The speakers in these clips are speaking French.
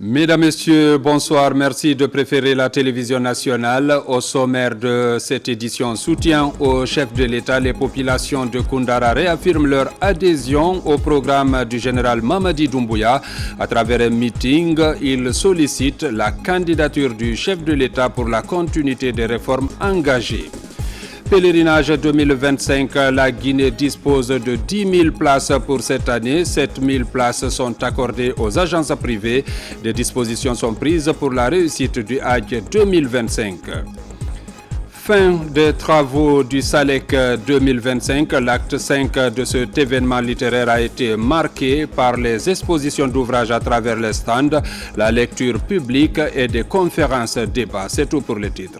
Mesdames, Messieurs, bonsoir. Merci de préférer la télévision nationale. Au sommaire de cette édition, soutien au chef de l'État, les populations de Koundara réaffirment leur adhésion au programme du général Mamadi Doumbouya. À travers un meeting, ils sollicitent la candidature du chef de l'État pour la continuité des réformes engagées. Pèlerinage 2025, la Guinée dispose de 10 000 places pour cette année. 7 000 places sont accordées aux agences privées. Des dispositions sont prises pour la réussite du Hajj 2025. Fin des travaux du Salek 2025. L'acte 5 de cet événement littéraire a été marqué par les expositions d'ouvrages à travers les stands, la lecture publique et des conférences débats. C'est tout pour les titres.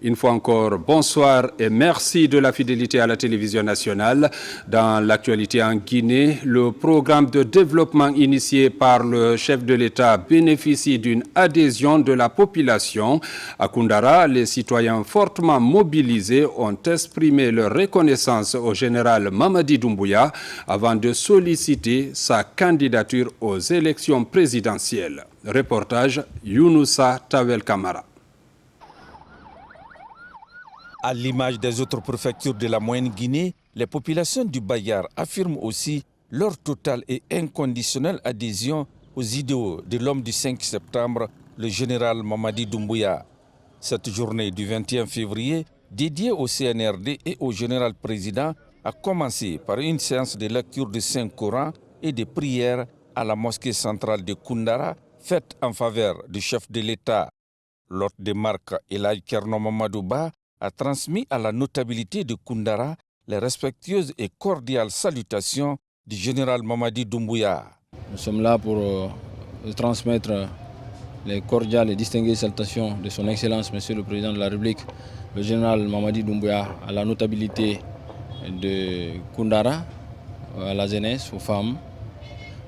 Une fois encore, bonsoir et merci de la fidélité à la télévision nationale. Dans l'actualité en Guinée, le programme de développement initié par le chef de l'État bénéficie d'une adhésion de la population. À Koundara, les citoyens fortement mobilisés ont exprimé leur reconnaissance au général Mamadi Doumbouya avant de solliciter sa candidature aux élections présidentielles. Reportage Younoussa Tawel Kamara. À l'image des autres préfectures de la Moyenne Guinée, les populations du Bayar affirment aussi leur totale et inconditionnelle adhésion aux idéaux de l'homme du 5 septembre, le général Mamadi Doumbouya. Cette journée du 21 février, dédiée au CNRD et au général président, a commencé par une séance de lecture du Saint-Coran et de prières à la mosquée centrale de Koundara, faite en faveur du chef de l'État. L'hôte de marque Elhadji Kerno Mamadou Ba a transmis à la notabilité de Koundara les respectueuses et cordiales salutations du général Mamadi Doumbouya. Nous sommes là pour transmettre les cordiales et distinguées salutations de son Excellence, Monsieur le Président de la République, le général Mamadi Doumbouya, à la notabilité de Koundara, à la jeunesse, aux femmes.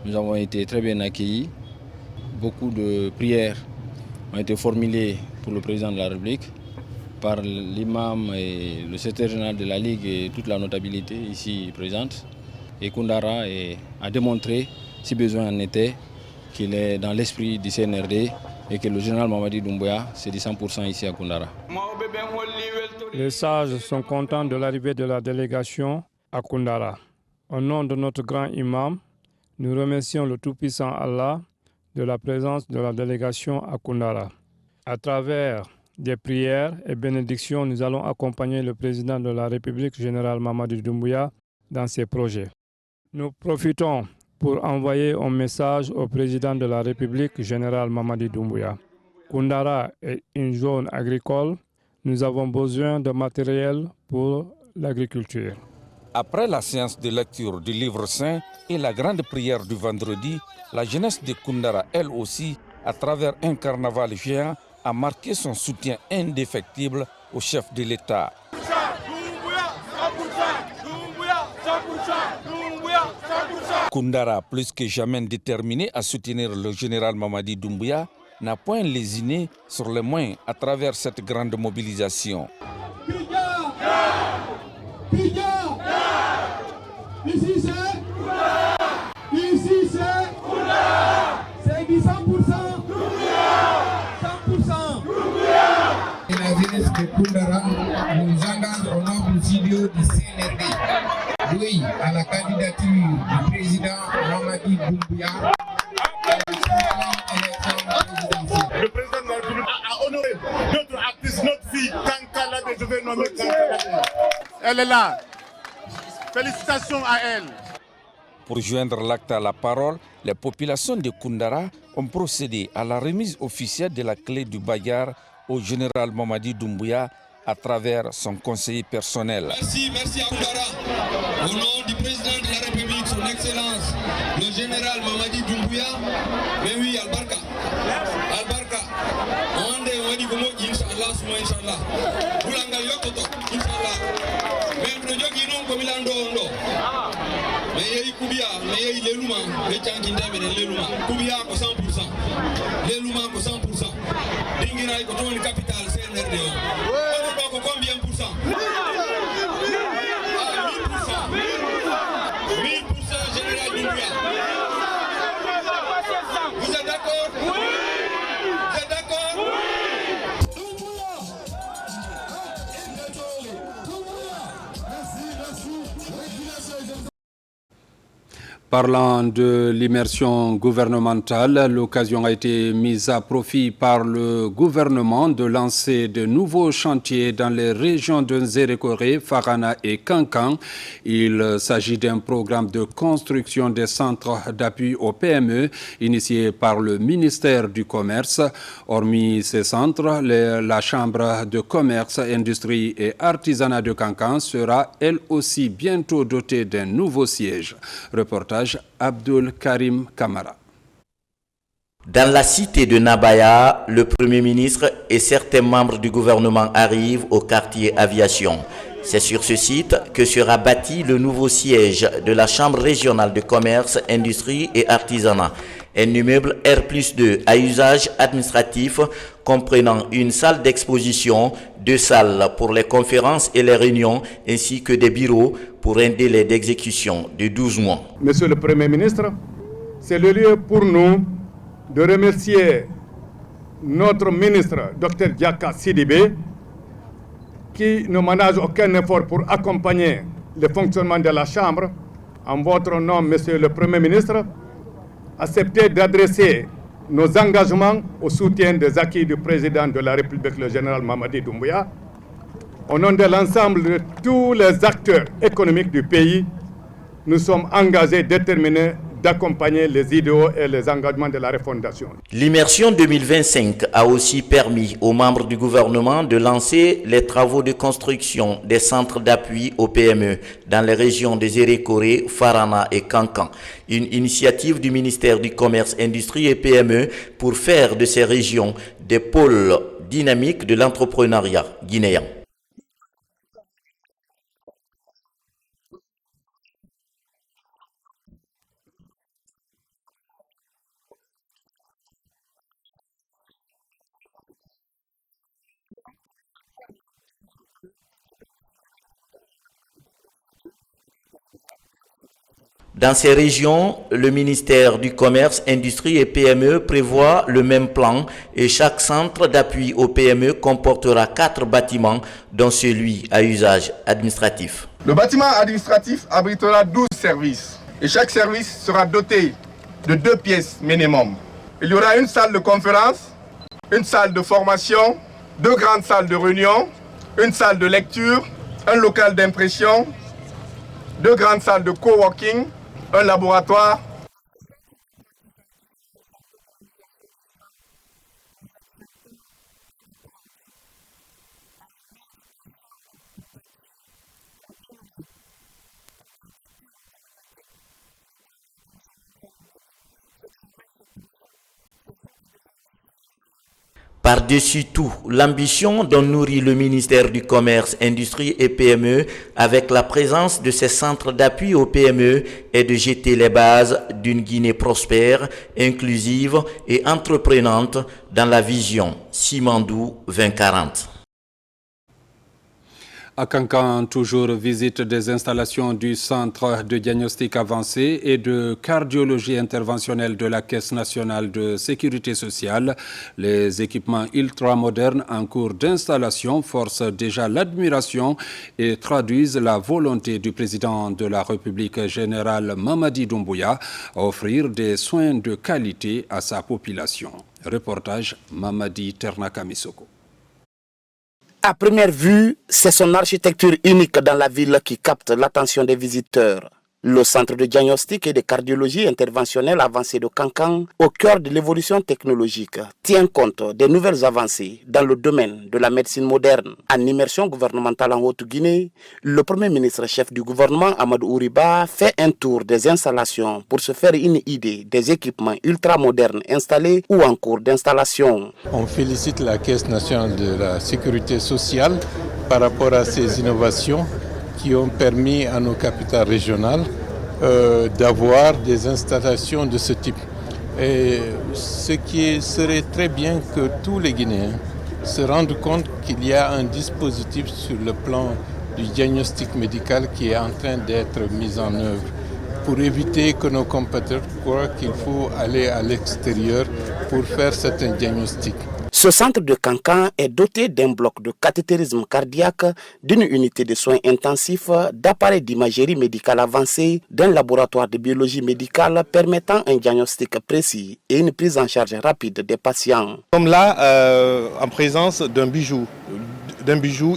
Nous avons été très bien accueillis. Beaucoup de prières ont été formulées pour le Président de la République par l'imam et le secrétaire général de la Ligue et toute la notabilité ici présente. Et Koundara a démontré, si besoin en était, qu'il est dans l'esprit du CNRD et que le général Mamadi Doumbouya, c'est du 100% ici à Koundara. Les sages sont contents de l'arrivée de la délégation à Koundara. Au nom de notre grand imam, nous remercions le Tout-Puissant Allah de la présence de la délégation à Koundara. À travers des prières et bénédictions, nous allons accompagner le président de la République, général Mamadi Doumbouya, dans ses projets. Nous profitons pour envoyer un message au président de la République, général Mamadi Doumbouya. Koundara est une zone agricole. Nous avons besoin de matériel pour l'agriculture. Après la séance de lecture du livre saint et la grande prière du vendredi, la jeunesse de Koundara, elle aussi, à travers un carnaval géant, a marqué son soutien indéfectible au chef de l'État. Koundara, plus que jamais déterminé à soutenir le général Mamadi Doumbouya, n'a point lésiné sur les moyens à travers cette grande mobilisation. Ici c'est du 100%. 100%. Et la jeunesse de Koundara nous engage au noble studio du CNRD. Oui à la candidature du président Mamadi Doumbouya à la élection présidentielle. Le président de la République a honoré notre artiste, notre fille, Kankala, je vais nommer Kankala. Elle est là. Félicitations à elle. Pour joindre l'acte à la parole, les populations de Koundara ont procédé à la remise officielle de la clé du Bayar au général Mamadi Doumbouya à travers son conseiller personnel. Merci à Koundara. Au nom du président de la République, son Excellence, le général Mamadi Doumbouya, mais oui, Albarka. Albarka. On dit que Inch'Allah, Souma Inch'Allah. Boulanga Yokoto, Inch'Allah. Même le Jogi non comme il en do. Mais il y a Koubia, mais il y a Leluma, les Tchankinde, mais Leluma. Koubia, 100%. Leluma, 100%. Dingira, il y a une capitale, CNRD. On ne combien pour cent? 1000%. 1000%, général Doumbouya. Parlant de l'immersion gouvernementale, l'occasion a été mise à profit par le gouvernement de lancer de nouveaux chantiers dans les régions de Nzerekore, Farana et Kankan. Il s'agit d'un programme de construction des centres d'appui aux PME initié par le ministère du Commerce. Hormis ces centres, la Chambre de commerce, industrie et artisanat de Kankan sera elle aussi bientôt dotée d'un nouveau siège. Reportage Abdul Karim Kamara. Dans la cité de Nabaya, le Premier ministre et certains membres du gouvernement arrivent au quartier aviation. C'est sur ce site que sera bâti le nouveau siège de la Chambre régionale de commerce, industrie et artisanat. Un immeuble R+2 à usage administratif comprenant une salle d'exposition, 2 salles pour les conférences et les réunions ainsi que des bureaux pour un délai d'exécution de 12 mois. Monsieur le Premier ministre, c'est le lieu pour nous de remercier notre ministre, Dr Diaka Sidibé, qui ne ménage aucun effort pour accompagner le fonctionnement de la Chambre. En votre nom, Monsieur le Premier ministre, acceptez d'adresser nos engagements au soutien des acquis du président de la République, le général Mamadi Doumbouya. Au nom de l'ensemble de tous les acteurs économiques du pays, nous sommes engagés, déterminés d'accompagner les idéaux et les engagements de la refondation. L'immersion 2025 a aussi permis aux membres du gouvernement de lancer les travaux de construction des centres d'appui aux PME dans les régions de Nzerekore, Farana et Kankan. Une initiative du ministère du Commerce, Industrie et PME pour faire de ces régions des pôles dynamiques de l'entrepreneuriat guinéen. Dans ces régions, le ministère du Commerce, Industrie et PME prévoit le même plan et chaque centre d'appui aux PME comportera 4 bâtiments, dont celui à usage administratif. Le bâtiment administratif abritera 12 services et chaque service sera doté de 2 pièces minimum. Il y aura une salle de conférence, une salle de formation, 2 grandes salles de réunion, une salle de lecture, un local d'impression, 2 grandes salles de coworking, un laboratoire. Par-dessus tout, l'ambition dont nourrit le ministère du Commerce, Industrie et PME avec la présence de ces centres d'appui aux PME est de jeter les bases d'une Guinée prospère, inclusive et entreprenante dans la vision Simandou 2040. À Kankan, toujours visite des installations du Centre de diagnostic avancé et de cardiologie interventionnelle de la Caisse nationale de sécurité sociale. Les équipements ultramodernes en cours d'installation forcent déjà l'admiration et traduisent la volonté du président de la République, général Mamadi Doumbouya, à offrir des soins de qualité à sa population. Reportage Mamadi Ternakamisoko. À première vue, c'est son architecture unique dans la ville qui capte l'attention des visiteurs. Le centre de diagnostic et de cardiologie interventionnelle avancée de Kankan, au cœur de l'évolution technologique, tient compte des nouvelles avancées dans le domaine de la médecine moderne. En immersion gouvernementale en Haute-Guinée, le Premier ministre chef du gouvernement, Amadou Ouriba, fait un tour des installations pour se faire une idée des équipements ultramodernes installés ou en cours d'installation. On félicite la Caisse nationale de la sécurité sociale par rapport à ces innovations qui ont permis à nos capitales régionales d'avoir des installations de ce type. Et ce qui serait très bien que tous les Guinéens se rendent compte qu'il y a un dispositif sur le plan du diagnostic médical qui est en train d'être mis en œuvre pour éviter que nos compatriotes croient qu'il faut aller à l'extérieur pour faire certains diagnostics. Ce centre de Kankan est doté d'un bloc de cathétérisme cardiaque, d'une unité de soins intensifs, d'appareils d'imagerie médicale avancée, d'un laboratoire de biologie médicale permettant un diagnostic précis et une prise en charge rapide des patients. Nous sommes là en présence d'un bijou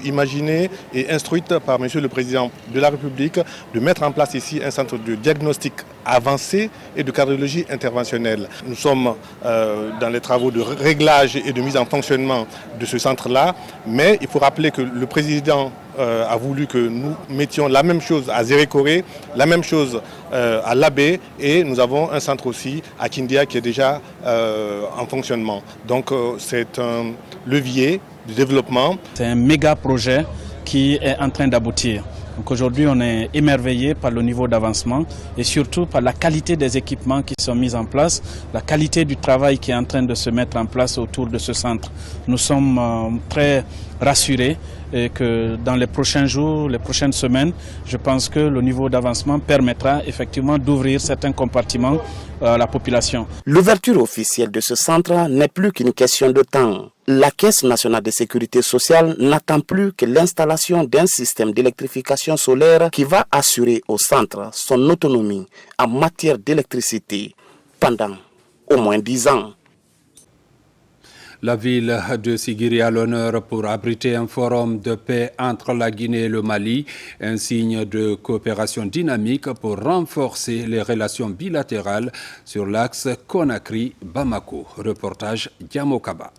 imaginé et instruit par M. le Président de la République de mettre en place ici un centre de diagnostic avancé et de cardiologie interventionnelle. Nous sommes dans les travaux de réglage et de mise en fonctionnement de ce centre-là, mais il faut rappeler que le Président a voulu que nous mettions la même chose à Zérékoré, la même chose à Labé, et nous avons un centre aussi à Kindia qui est déjà en fonctionnement. Donc c'est un levier de développement. C'est un méga projet qui est en train d'aboutir. Donc aujourd'hui, on est émerveillé par le niveau d'avancement et surtout par la qualité des équipements qui sont mis en place, la qualité du travail qui est en train de se mettre en place autour de ce centre. Nous sommes très rassurés et que dans les prochains jours, les prochaines semaines, je pense que le niveau d'avancement permettra effectivement d'ouvrir certains compartiments à la population. L'ouverture officielle de ce centre n'est plus qu'une question de temps. La Caisse nationale de sécurité sociale n'attend plus que l'installation d'un système d'électrification solaire qui va assurer au centre son autonomie en matière d'électricité pendant au moins 10 ans. La ville de Sigiri a l'honneur pour abriter un forum de paix entre la Guinée et le Mali, un signe de coopération dynamique pour renforcer les relations bilatérales sur l'axe Conakry-Bamako. Reportage Diamokaba.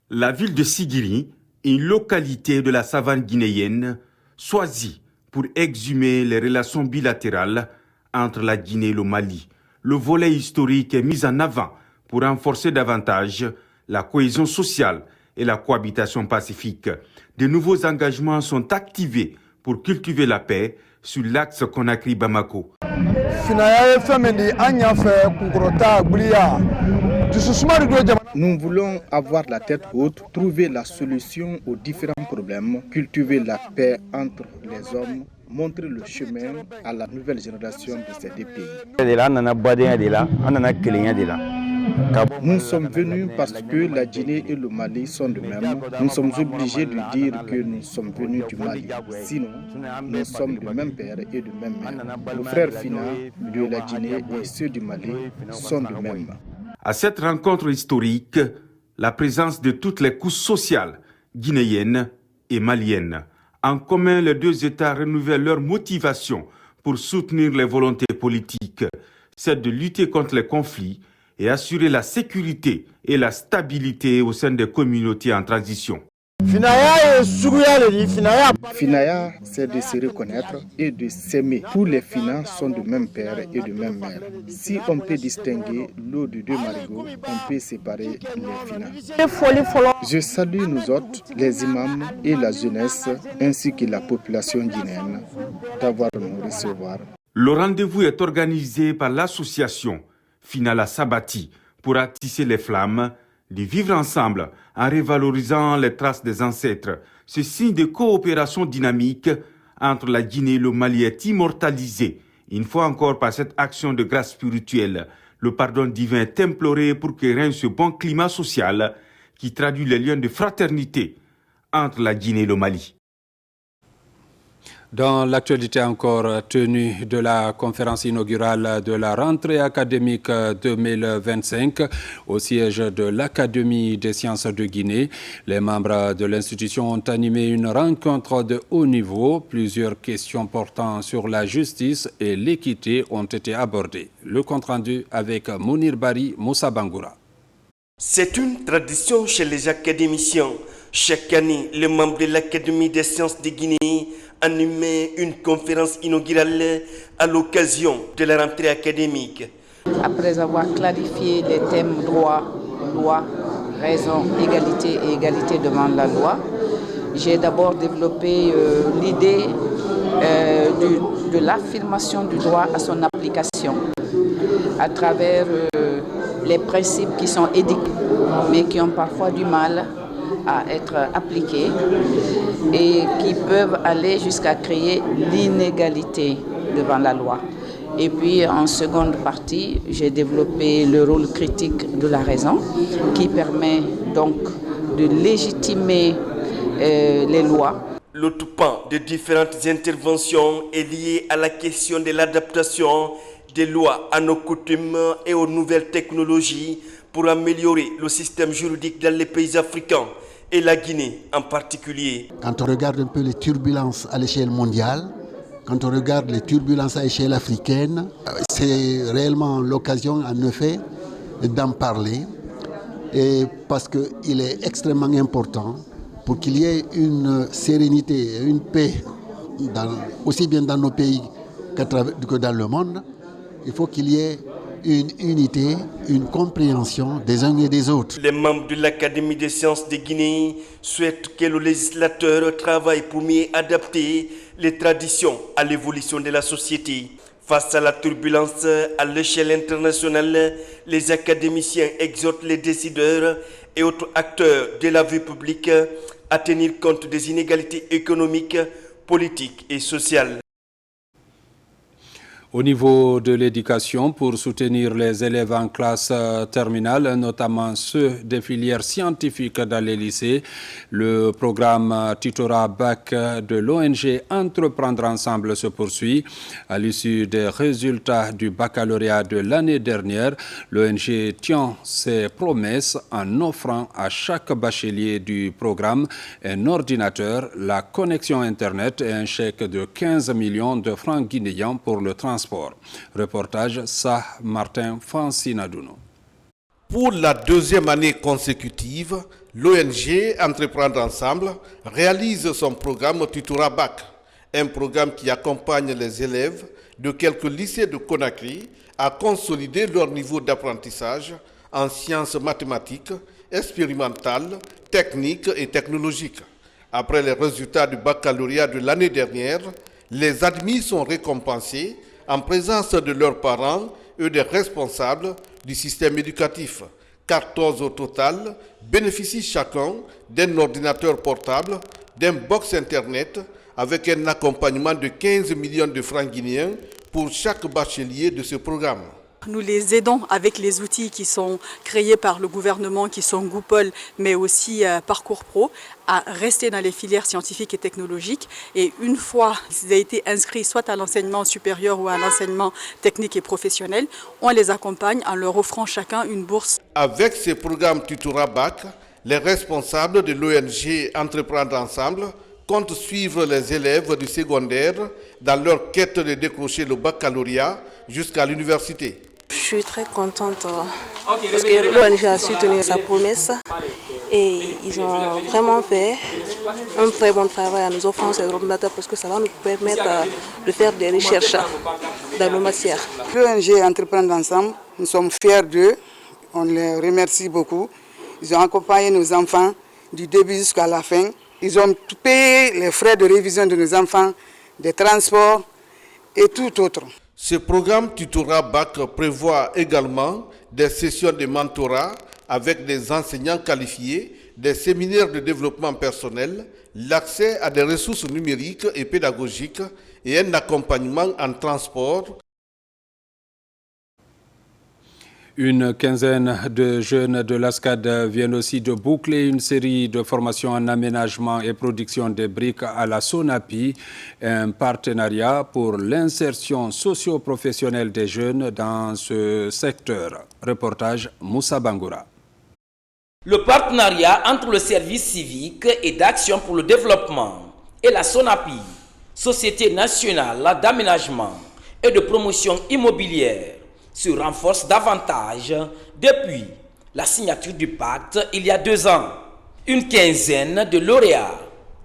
La ville de Sigiri, une localité de la savane guinéenne, choisie pour exhumer les relations bilatérales entre la Guinée et le Mali. Le volet historique est mis en avant pour renforcer davantage la cohésion sociale et la cohabitation pacifique. De nouveaux engagements sont activés pour cultiver la paix sur l'axe Conakry-Bamako. Nous voulons avoir la tête haute, trouver la solution aux différents problèmes, cultiver la paix entre les hommes, montrer le chemin à la nouvelle génération de ces deux pays. Nous sommes venus parce que la Guinée et le Mali sont de même. Nous sommes obligés de dire que nous sommes venus du Mali. Sinon, nous sommes du même père et de même mère. Nos frères Fina de la Guinée et ceux du Mali sont de même. À cette rencontre historique, la présence de toutes les couches sociales guinéennes et maliennes. En commun, les deux États renouvellent leur motivation pour soutenir les volontés politiques, celle de lutter contre les conflits et assurer la sécurité et la stabilité au sein des communautés en transition. Finaya, c'est de se reconnaître et de s'aimer. Tous les Finas sont de même père et de même mère. Si on peut distinguer l'eau de deux marigots, on peut séparer les Finas. Je salue nous autres, les imams et la jeunesse, ainsi que la population guinéenne, d'avoir nous recevoir. Le rendez-vous est organisé par l'association Finala Sabati pour attisser les flammes, de vivre ensemble en revalorisant les traces des ancêtres. Ce signe de coopération dynamique entre la Guinée et le Mali est immortalisé, une fois encore par cette action de grâce spirituelle. Le pardon divin est imploré pour que règne ce bon climat social qui traduit les liens de fraternité entre la Guinée et le Mali. Dans l'actualité encore, tenue de la conférence inaugurale de la rentrée académique 2025 au siège de l'Académie des sciences de Guinée, les membres de l'institution ont animé une rencontre de haut niveau. Plusieurs questions portant sur la justice et l'équité ont été abordées. Le compte-rendu avec Mounir Bari Moussa Bangoura. C'est une tradition chez les académiciens. Chaque année, les membres de l'Académie des sciences de Guinée animaient une conférence inaugurale à l'occasion de la rentrée académique. Après avoir clarifié les thèmes droit, loi, raison, égalité et égalité devant la loi, j'ai d'abord développé l'idée de l'affirmation du droit à son application à travers les principes qui sont édictés mais qui ont parfois du mal à être appliqués et qui peuvent aller jusqu'à créer l'inégalité devant la loi. Et puis en seconde partie, j'ai développé le rôle critique de la raison qui permet donc de légitimer les lois. L'autre pan de différentes interventions est lié à la question de l'adaptation des lois à nos coutumes et aux nouvelles technologies pour améliorer le système juridique dans les pays africains et la Guinée en particulier. Quand on regarde un peu les turbulences à l'échelle mondiale, quand on regarde les turbulences à l'échelle africaine, c'est réellement l'occasion en effet d'en parler, et parce qu'il est extrêmement important pour qu'il y ait une sérénité et une paix aussi bien dans nos pays que dans le monde. Il faut qu'il y ait une unité, une compréhension des uns et des autres. Les membres de l'Académie des sciences de Guinée souhaitent que le législateur travaille pour mieux adapter les traditions à l'évolution de la société. Face à la turbulence à l'échelle internationale, les académiciens exhortent les décideurs et autres acteurs de la vie publique à tenir compte des inégalités économiques, politiques et sociales. Au niveau de l'éducation, pour soutenir les élèves en classe terminale, notamment ceux des filières scientifiques dans les lycées, le programme Tutorat Bac de l'ONG Entreprendre Ensemble se poursuit. À l'issue des résultats du baccalauréat de l'année dernière, l'ONG tient ses promesses en offrant à chaque bachelier du programme un ordinateur, la connexion Internet et un chèque de 15 millions de francs guinéens pour le transport. Reportage Sah Martin Fansinaduno. Pour la deuxième année consécutive, l'ONG Entreprendre Ensemble réalise son programme Tutorat Bac, un programme qui accompagne les élèves de quelques lycées de Conakry à consolider leur niveau d'apprentissage en sciences mathématiques, expérimentales, techniques et technologiques. Après les résultats du baccalauréat de l'année dernière, les admis sont récompensés en présence de leurs parents et des responsables du système éducatif. 14 au total bénéficient chacun d'un ordinateur portable, d'un box Internet avec un accompagnement de 15 millions de francs guinéens pour chaque bachelier de ce programme. Nous les aidons avec les outils qui sont créés par le gouvernement, qui sont Goupol, mais aussi Parcours Pro, à rester dans les filières scientifiques et technologiques. Et une fois qu'ils aient été inscrits soit à l'enseignement supérieur ou à l'enseignement technique et professionnel, on les accompagne en leur offrant chacun une bourse. Avec ces programmes Tutorat Bac, les responsables de l'ONG Entreprendre Ensemble comptent suivre les élèves du secondaire dans leur quête de décrocher le baccalauréat jusqu'à l'université. Je suis très contente parce que l'ONG a su tenir sa promesse et ils ont vraiment fait un très bon travail en nous offrant ces ordinateurs parce que ça va nous permettre de faire des recherches dans nos matières. L'ONG Entreprendre Ensemble, nous sommes fiers d'eux, on les remercie beaucoup. Ils ont accompagné nos enfants du début jusqu'à la fin. Ils ont payé les frais de révision de nos enfants, des transports et tout autre. Ce programme Tutorat Bac prévoit également des sessions de mentorat avec des enseignants qualifiés, des séminaires de développement personnel, l'accès à des ressources numériques et pédagogiques et un accompagnement en transport. Une quinzaine de jeunes de l'ASCAD viennent aussi de boucler une série de formations en aménagement et production des briques à la SONAPI, un partenariat pour l'insertion socio-professionnelle des jeunes dans ce secteur. Reportage Moussa Bangoura. Le partenariat entre le service civique et d'action pour le développement et la SONAPI, Société nationale d'aménagement et de promotion immobilière, se renforce davantage depuis la signature du pacte il y a 2 ans. Une quinzaine de lauréats,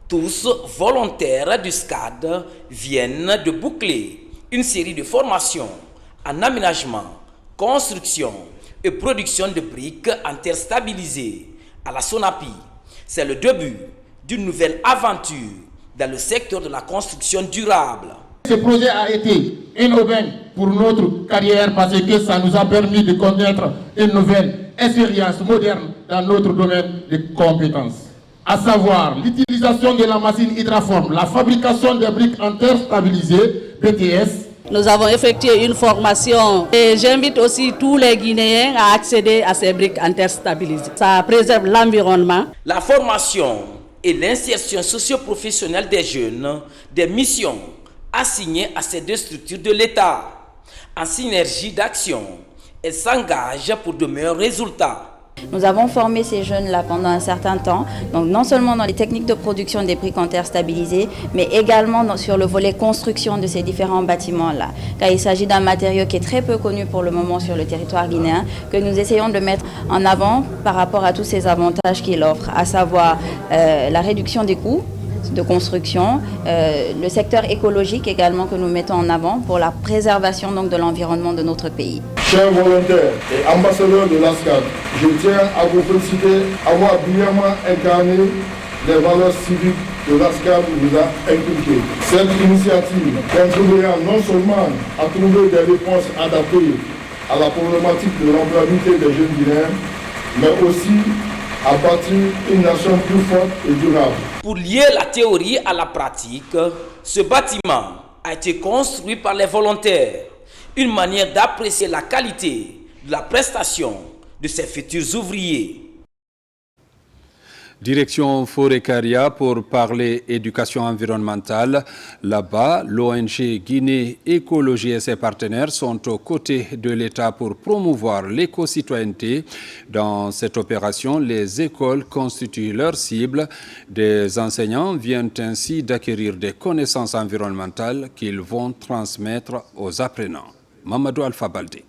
tous volontaires du SCAD, viennent de boucler une série de formations en aménagement, construction et production de briques en terre stabilisée à la SONAPI. C'est le début d'une nouvelle aventure dans le secteur de la construction durable. Ce projet a été une aubaine pour notre carrière parce que ça nous a permis de connaître une nouvelle expérience moderne dans notre domaine de compétences. À savoir l'utilisation de la machine hydraforme, la fabrication des briques en terre stabilisée, BTS, Nous avons effectué une formation et j'invite aussi tous les Guinéens à accéder à ces briques interstabilisées. Ça préserve l'environnement. La formation et l'insertion socio-professionnelle des jeunes, des missions assignées à ces deux structures de l'État. En synergie d'action, elles s'engagent pour de meilleurs résultats. Nous avons formé ces jeunes-là pendant un certain temps, donc non seulement dans les techniques de production des briques interstabilisées, mais également sur le volet construction de ces différents bâtiments-là. Car il s'agit d'un matériau qui est très peu connu pour le moment sur le territoire guinéen, que nous essayons de mettre en avant par rapport à tous ces avantages qu'il offre, à savoir la réduction des coûts de construction, le secteur écologique également que nous mettons en avant pour la préservation donc, de l'environnement de notre pays. Chers volontaires et ambassadeurs de l'ASCAD, je tiens à vous féliciter d'avoir brillamment incarné les valeurs civiques que l'ASCAD vous a inculquées. Cette initiative contribuera non seulement à trouver des réponses adaptées à la problématique de l'employabilité des jeunes Guinéens, mais aussi à bâtir une nation plus forte et durable. Pour lier la théorie à la pratique, ce bâtiment a été construit par les volontaires. Une manière d'apprécier la qualité de la prestation de ces futurs ouvriers. Direction Forécaria pour parler éducation environnementale. Là-bas, l'ONG Guinée Écologie et ses partenaires sont aux côtés de l'État pour promouvoir l'éco-citoyenneté. Dans cette opération, les écoles constituent leur cible. Des enseignants viennent ainsi d'acquérir des connaissances environnementales qu'ils vont transmettre aux apprenants. Mamadou Alpha Baldé.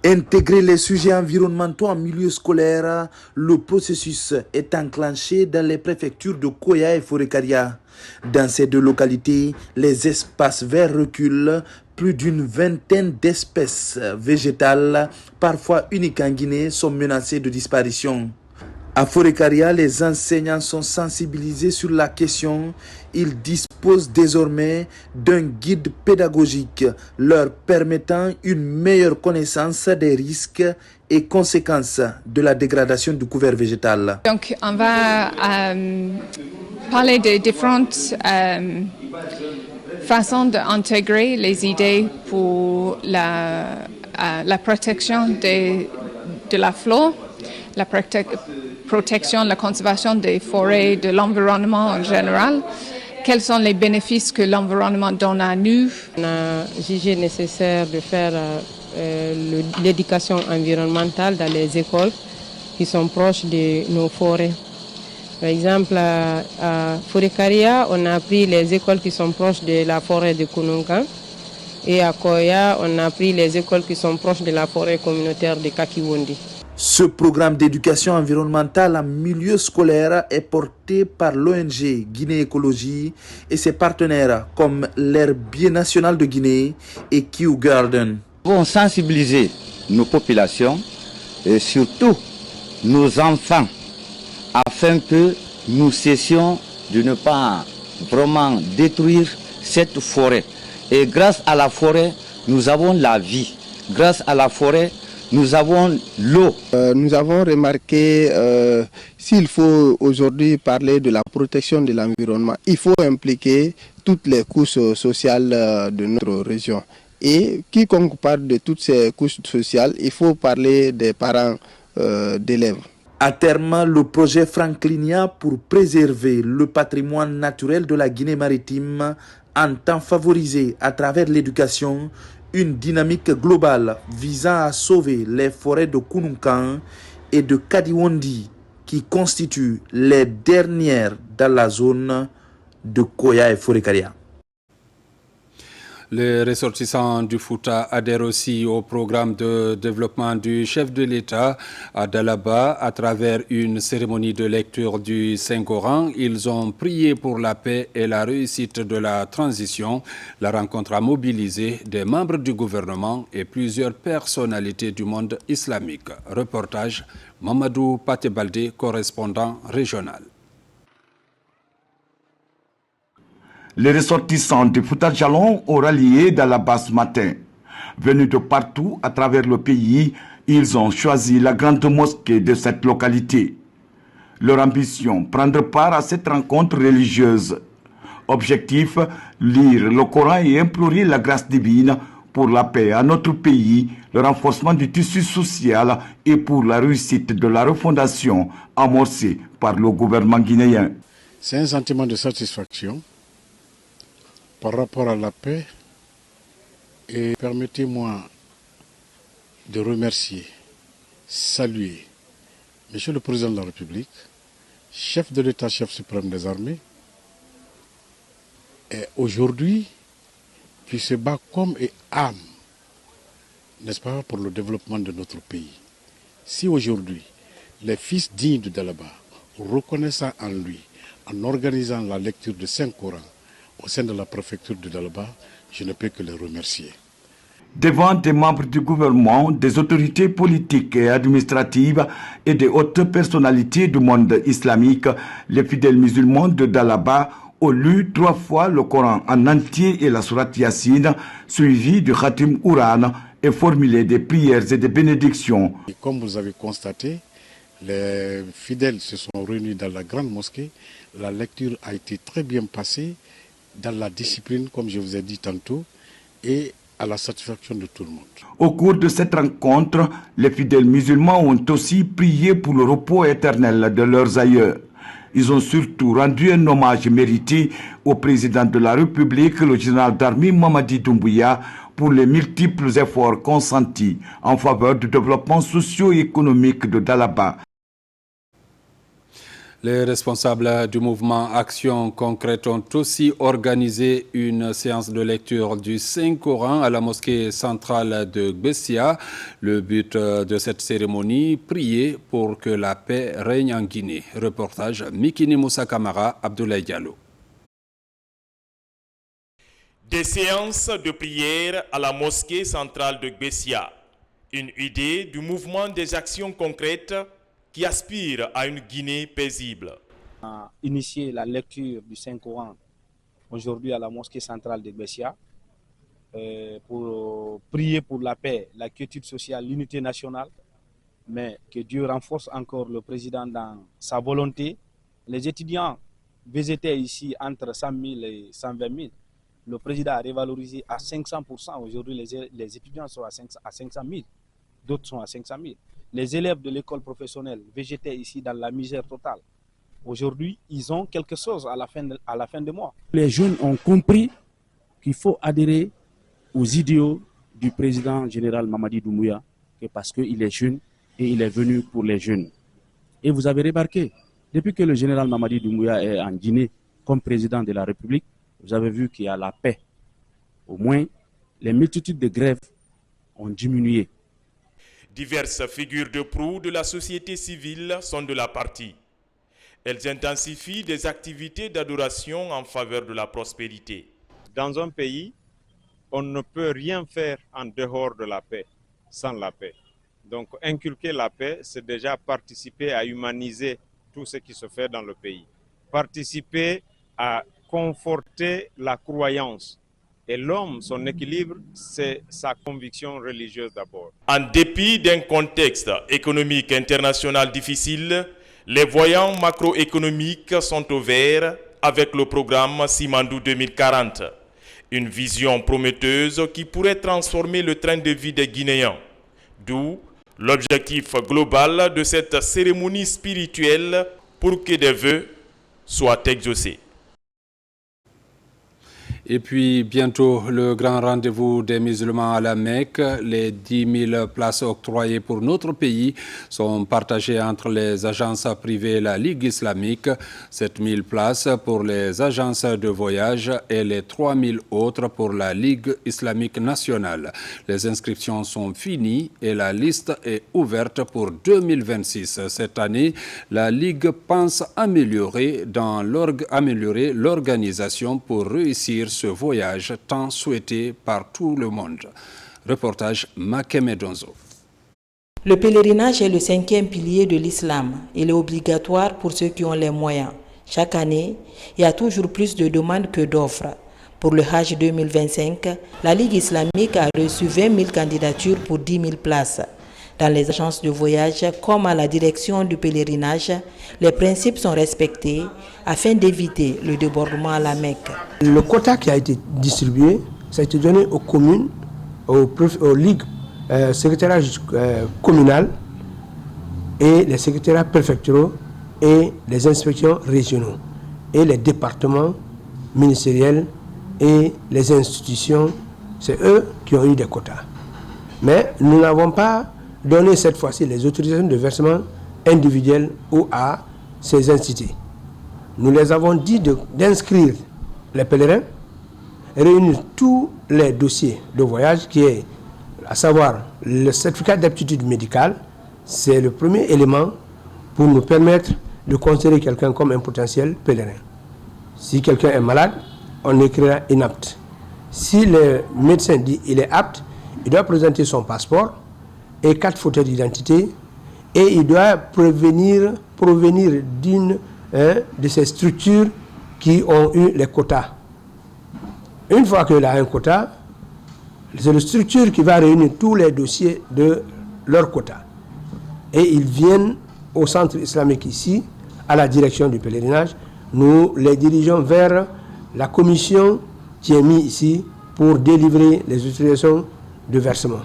Intégrer les sujets environnementaux en milieu scolaire, le processus est enclenché dans les préfectures de Koya et Forécaria. Dans ces deux localités, les espaces verts reculent. Plus d'une vingtaine d'espèces végétales, parfois uniques en Guinée, sont menacées de disparition. À Forécaria, les enseignants sont sensibilisés sur la question. Ils disposent désormais d'un guide pédagogique leur permettant une meilleure connaissance des risques et conséquences de la dégradation du couvert végétal. Donc, on va parler de différentes façons d'intégrer les idées pour la protection de la flore, la protection, la conservation des forêts, de l'environnement en général. Quels sont les bénéfices que l'environnement donne à nous? On a jugé nécessaire de faire l'éducation environnementale dans les écoles qui sont proches de nos forêts. Par exemple, à Forécaria, on a pris les écoles qui sont proches de la forêt de Kunungan. Et à Koya, on a pris les écoles qui sont proches de la forêt communautaire de Kakiwondi. Ce programme d'éducation environnementale en milieu scolaire est porté par l'ONG Guinée Écologie et ses partenaires comme l'Herbier national de Guinée et Kew Garden. Nous devons sensibiliser nos populations et surtout nos enfants afin que nous cessions de ne pas vraiment détruire cette forêt. Et grâce à la forêt, nous avons la vie. Grâce à la forêt, nous avons l'eau. Nous avons remarqué, s'il faut aujourd'hui parler de la protection de l'environnement, il faut impliquer toutes les couches sociales de notre région. Et quiconque parle de toutes ces couches sociales, il faut parler des parents d'élèves. À terme, le projet Franklinia pour préserver le patrimoine naturel de la Guinée maritime entend favoriser à travers l'éducation une dynamique globale visant à sauver les forêts de Kununkan et de Kadiwondi qui constituent les dernières dans la zone de Koya et Forécaria. Les ressortissants du Fouta adhèrent aussi au programme de développement du chef de l'État à Dalaba à travers une cérémonie de lecture du Saint-Coran. Ils ont prié pour la paix et la réussite de la transition. La rencontre a mobilisé des membres du gouvernement et plusieurs personnalités du monde islamique. Reportage Mamadou Patebalde, correspondant régional. Les ressortissants de Fouta Djallon ont rallié Dalaba ce matin. Venus de partout à travers le pays, ils ont choisi la grande mosquée de cette localité. Leur ambition, prendre part à cette rencontre religieuse. Objectif, lire le Coran et implorer la grâce divine pour la paix à notre pays, le renforcement du tissu social et pour la réussite de la refondation amorcée par le gouvernement guinéen. C'est un sentiment de satisfaction par rapport à la paix et permettez-moi de remercier, saluer Monsieur le Président de la République, chef de l'État, chef suprême des armées, et aujourd'hui qui se bat comme et âme, n'est-ce pas, pour le développement de notre pays. Si aujourd'hui, les fils dignes de Dalaba reconnaissent en lui, en organisant la lecture de Saint-Coran au sein de la préfecture de Dalaba, je ne peux que les remercier. Devant des membres du gouvernement, des autorités politiques et administratives et des hautes personnalités du monde islamique, les fidèles musulmans de Dalaba ont lu 3 fois le Coran en entier et la sourate Yassine, suivi du Khatim Ouran et formulé des prières et des bénédictions. Et comme vous avez constaté, les fidèles se sont réunis dans la grande mosquée. La lecture a été très bien passée dans la discipline, comme je vous ai dit tantôt, et à la satisfaction de tout le monde. Au cours de cette rencontre, les fidèles musulmans ont aussi prié pour le repos éternel de leurs aïeux. Ils ont surtout rendu un hommage mérité au président de la République, le général d'armée Mamadi Doumbouya, pour les multiples efforts consentis en faveur du développement socio-économique de Dalaba. Les responsables du mouvement Action Concrète ont aussi organisé une séance de lecture du Saint-Coran à la mosquée centrale de Gbessia. Le but de cette cérémonie, prier pour que la paix règne en Guinée. Reportage Mikini Moussa Kamara, Abdoulaye Diallo. Des séances de prière à la mosquée centrale de Gbessia. Une idée du mouvement des actions concrètes qui aspire à une Guinée paisible. Initier la lecture du Saint-Coran aujourd'hui à la mosquée centrale de Gbessia pour prier pour la paix, la quiétude sociale, l'unité nationale, mais que Dieu renforce encore le président dans sa volonté. Les étudiants végétaient ici entre 100 000 et 120 000. Le président a révalorisé à 500%. Aujourd'hui, les étudiants sont à 500 000. D'autres sont à 500 000. Les élèves de l'école professionnelle végétaient ici dans la misère totale. Aujourd'hui, ils ont quelque chose à la fin de mois. Les jeunes ont compris qu'il faut adhérer aux idéaux du président général Mamadi Doumbouya, parce qu'il est jeune et il est venu pour les jeunes. Et vous avez remarqué, depuis que le général Mamadi Doumbouya est en Guinée comme président de la République, vous avez vu qu'il y a la paix. Au moins, les multitudes de grèves ont diminué. Diverses figures de proue de la société civile sont de la partie. Elles intensifient des activités d'adoration en faveur de la prospérité. Dans un pays, on ne peut rien faire en dehors de la paix, sans la paix. Donc inculquer la paix, c'est déjà participer à humaniser tout ce qui se fait dans le pays. Participer à conforter la croyance. Et l'homme, son équilibre, c'est sa conviction religieuse d'abord. En dépit d'un contexte économique international difficile, les voyants macroéconomiques sont au vert avec le programme Simandou 2040. Une vision prometteuse qui pourrait transformer le train de vie des Guinéens. D'où l'objectif global de cette cérémonie spirituelle pour que des vœux soient exaucés. Et puis bientôt le grand rendez-vous des musulmans à la Mecque. Les 10 000 places octroyées pour notre pays sont partagées entre les agences privées et la Ligue islamique. 7 000 places pour les agences de voyage et les 3 000 autres pour la Ligue islamique nationale. Les inscriptions sont finies et la liste est ouverte pour 2026. Cette année, la Ligue pense améliorer l'organisation pour réussir ce voyage tant souhaité par tout le monde. Reportage Makeme Donzo. Le pèlerinage est le 5e pilier de l'islam. Il est obligatoire pour ceux qui ont les moyens. Chaque année, il y a toujours plus de demandes que d'offres. Pour le Hajj 2025, la Ligue islamique a reçu 20 000 candidatures pour 10 000 places. Dans les agences de voyage comme à la direction du pèlerinage, les principes sont respectés afin d'éviter le débordement à la Mecque. Le quota qui a été distribué, ça a été donné aux communes, aux ligues, secrétariats communaux et les secrétariats préfectoraux et les inspections régionaux et les départements ministériels et les institutions, c'est eux qui ont eu des quotas. Mais nous n'avons pas donné cette fois-ci les autorisations de versement individuelles ou à ces instituts. Nous les avons dit d'inscrire les pèlerins, réunir tous les dossiers de voyage qui est, à savoir le certificat d'aptitude médicale, c'est le premier élément pour nous permettre de considérer quelqu'un comme un potentiel pèlerin. Si quelqu'un est malade, on écrira inapte. Si le médecin dit qu'il est apte, il doit présenter son passeport et 4 photos d'identité et il doit provenir d'une de ces structures qui ont eu les quotas. Une fois qu'il a un quota, c'est la structure qui va réunir tous les dossiers de leur quota. Et ils viennent au centre islamique ici, à la direction du pèlerinage. Nous les dirigeons vers la commission qui est mise ici pour délivrer les autorisations de versement.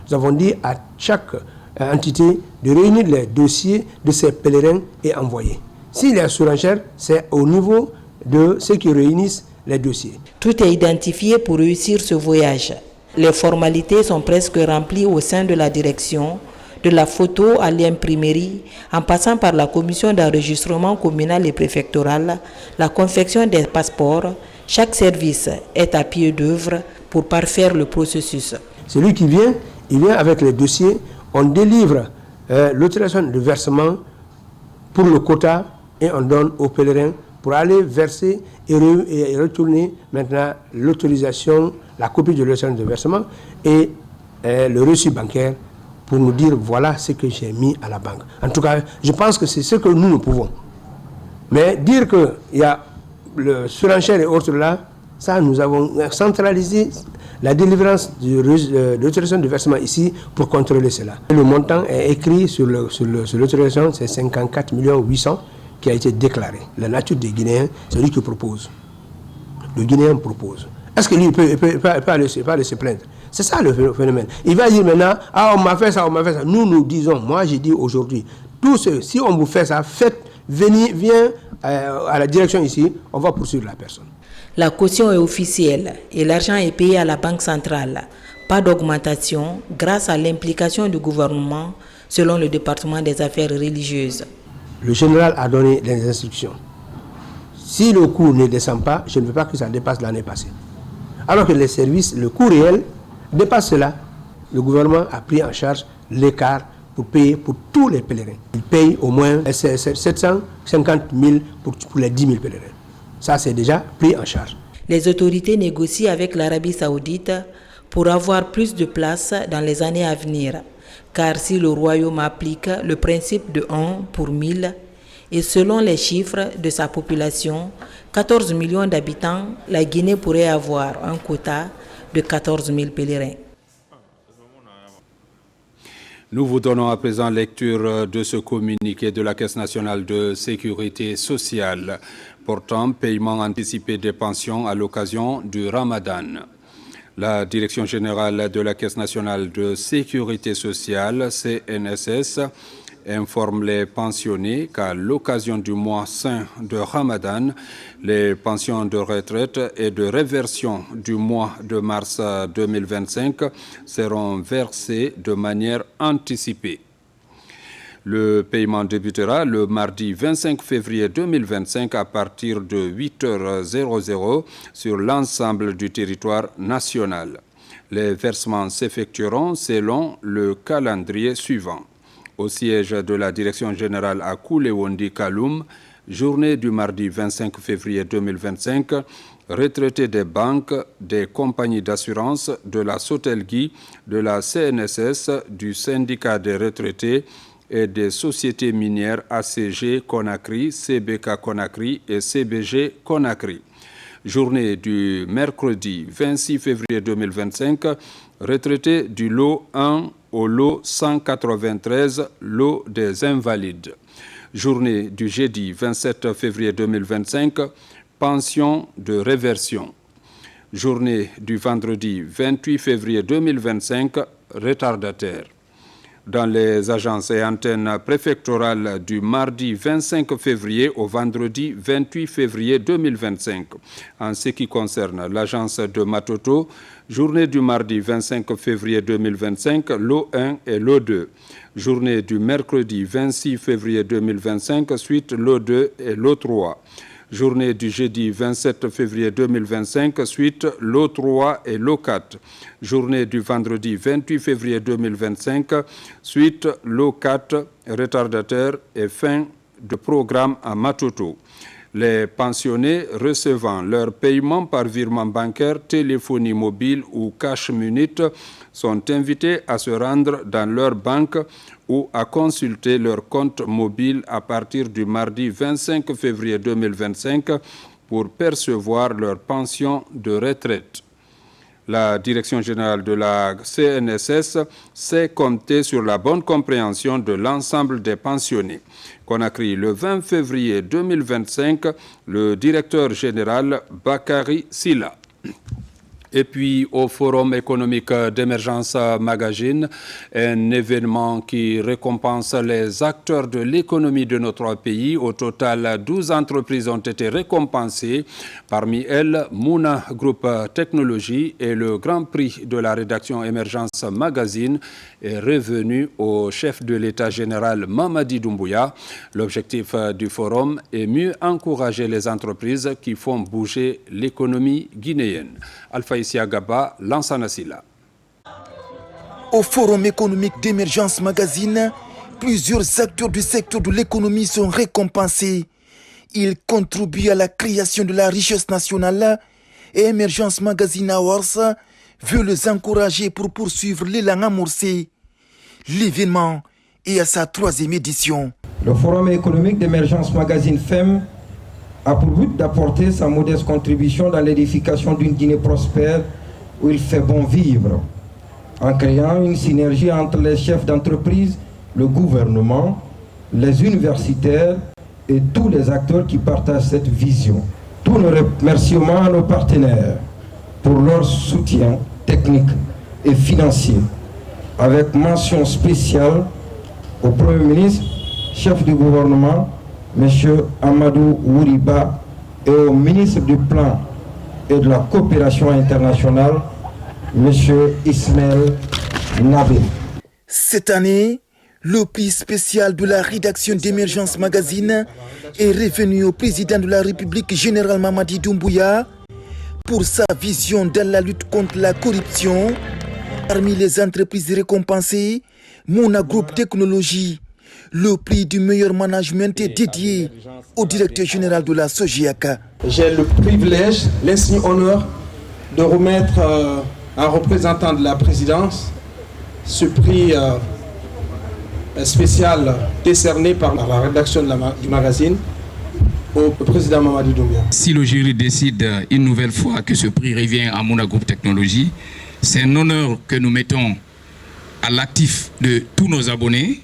Nous avons dit à chaque entité de réunir les dossiers de ces pèlerins et envoyer. S'il y a surenchère, c'est au niveau de ceux qui réunissent les dossiers. Tout est identifié pour réussir ce voyage. Les formalités sont presque remplies au sein de la direction, de la photo à l'imprimerie, en passant par la commission d'enregistrement communal et préfectoral, la confection des passeports. Chaque service est à pied d'œuvre pour parfaire le processus. Celui qui vient, il vient avec les dossiers, on délivre l'autorisation de versement pour le quota et on donne aux pèlerins pour aller verser et retourner maintenant l'autorisation, la copie de l'autorisation de versement et le reçu bancaire pour nous dire voilà ce que j'ai mis à la banque. En tout cas, je pense que c'est ce que nous pouvons. Mais dire qu'il y a le surenchère et autres là, ça nous avons centralisé la délivrance de l'autorisation de versement ici pour contrôler cela. Le montant est écrit sur l'autorisation, c'est 54 800 qui a été déclaré. La nature des Guinéens, c'est lui qui propose. Le Guinéen propose. Est-ce que lui peut pas aller se plaindre? C'est ça le phénomène. Il va dire maintenant, on m'a fait ça, on m'a fait ça. Nous disons, moi j'ai dit aujourd'hui, si on vous fait ça, viens à la direction ici, on va poursuivre la personne. La caution est officielle et l'argent est payé à la Banque centrale. Pas d'augmentation grâce à l'implication du gouvernement selon le département des affaires religieuses. Le général a donné des instructions. Si le coût ne descend pas, je ne veux pas que ça dépasse l'année passée. Alors que les services, le coût réel dépasse cela. Le gouvernement a pris en charge l'écart pour payer pour tous les pèlerins. Il paye au moins 750 000 pour les 10 000 pèlerins. Ça, c'est déjà pris en charge. Les autorités négocient avec l'Arabie saoudite pour avoir plus de place dans les années à venir. Car si le royaume applique le principe de 1 pour 1000, et selon les chiffres de sa population, 14 millions d'habitants, la Guinée pourrait avoir un quota de 14 000 pèlerins. Nous vous donnons à présent lecture de ce communiqué de la Caisse nationale de sécurité sociale portant paiement anticipé des pensions à l'occasion du Ramadan. La Direction générale de la Caisse nationale de sécurité sociale, CNSS, informe les pensionnés qu'à l'occasion du mois saint de Ramadan, les pensions de retraite et de réversion du mois de mars 2025 seront versées de manière anticipée. Le paiement débutera le mardi 25 février 2025 à partir de 8h00 sur l'ensemble du territoire national. Les versements s'effectueront selon le calendrier suivant. Au siège de la Direction générale à Koulewondi Kaloum, journée du mardi 25 février 2025, retraités des banques, des compagnies d'assurance, de la Sotelgui, de la CNSS, du syndicat des retraités et des sociétés minières ACG Conakry, CBK Conakry et CBG Conakry. Journée du mercredi 26 février 2025, retraités du lot 1 au lot 193, lot des Invalides. Journée du jeudi 27 février 2025, pension de réversion. Journée du vendredi 28 février 2025, retardataire. Dans les agences et antennes préfectorales du mardi 25 février au vendredi 28 février 2025. En ce qui concerne l'agence de Matoto, journée du mardi 25 février 2025, lot 1 et lot 2. Journée du mercredi 26 février 2025, suite lot 2 et lot 3. Journée du jeudi 27 février 2025, suite lot 3 et lot 4. Journée du vendredi 28 février 2025, suite lot 4, retardataire et fin de programme à Matoto. Les pensionnés recevant leur paiement par virement bancaire, téléphonie mobile ou cash minute sont invités à se rendre dans leur banque ou à consulter leur compte mobile à partir du mardi 25 février 2025 pour percevoir leur pension de retraite. La Direction générale de la CNSS sait compter sur la bonne compréhension de l'ensemble des pensionnés. Conakry, le 20 février 2025, le directeur général Bakary Silla. Et puis au Forum économique d'émergence Magazine, un événement qui récompense les acteurs de l'économie de notre pays. Au total, 12 entreprises ont été récompensées. Parmi elles, Mouna Group Technologies et le Grand Prix de la rédaction Émergence Magazine est revenu au chef de l'État général Mamadi Doumbouya. L'objectif du forum est mieux encourager les entreprises qui font bouger l'économie guinéenne. Alpha Gaba, Lansana Silla. Au Forum économique d'émergence Magazine, plusieurs acteurs du secteur de l'économie sont récompensés. Ils contribuent à la création de la richesse nationale et Émergence Magazine Awards veut les encourager pour poursuivre l'élan amorcé. L'événement est à sa 3e édition. Le Forum économique d'émergence Magazine FEM a pour but d'apporter sa modeste contribution dans l'édification d'une Guinée prospère où il fait bon vivre, en créant une synergie entre les chefs d'entreprise, le gouvernement, les universitaires et tous les acteurs qui partagent cette vision. Tous nos remerciements à nos partenaires pour leur soutien technique et financier, avec mention spéciale au Premier ministre, chef du gouvernement, M. Amadou Ouriba, et au ministre du Plan et de la Coopération internationale, M. Ismaël Nabé. Cette année, le prix spécial de la rédaction d'Émergence Magazine est revenu au président de la République, général Mamadi Doumbouya, pour sa vision dans la lutte contre la corruption. Parmi les entreprises récompensées, Mouna Group Technologies, le prix du meilleur management est dédié au directeur général de la Sogiaca. J'ai le privilège, l'insigne honneur de remettre un représentant de la présidence ce prix spécial décerné par la rédaction du magazine au président Mamadi Doumbouya. Si le jury décide une nouvelle fois que ce prix revient à Mouna Group Technologies, c'est un honneur que nous mettons à l'actif de tous nos abonnés,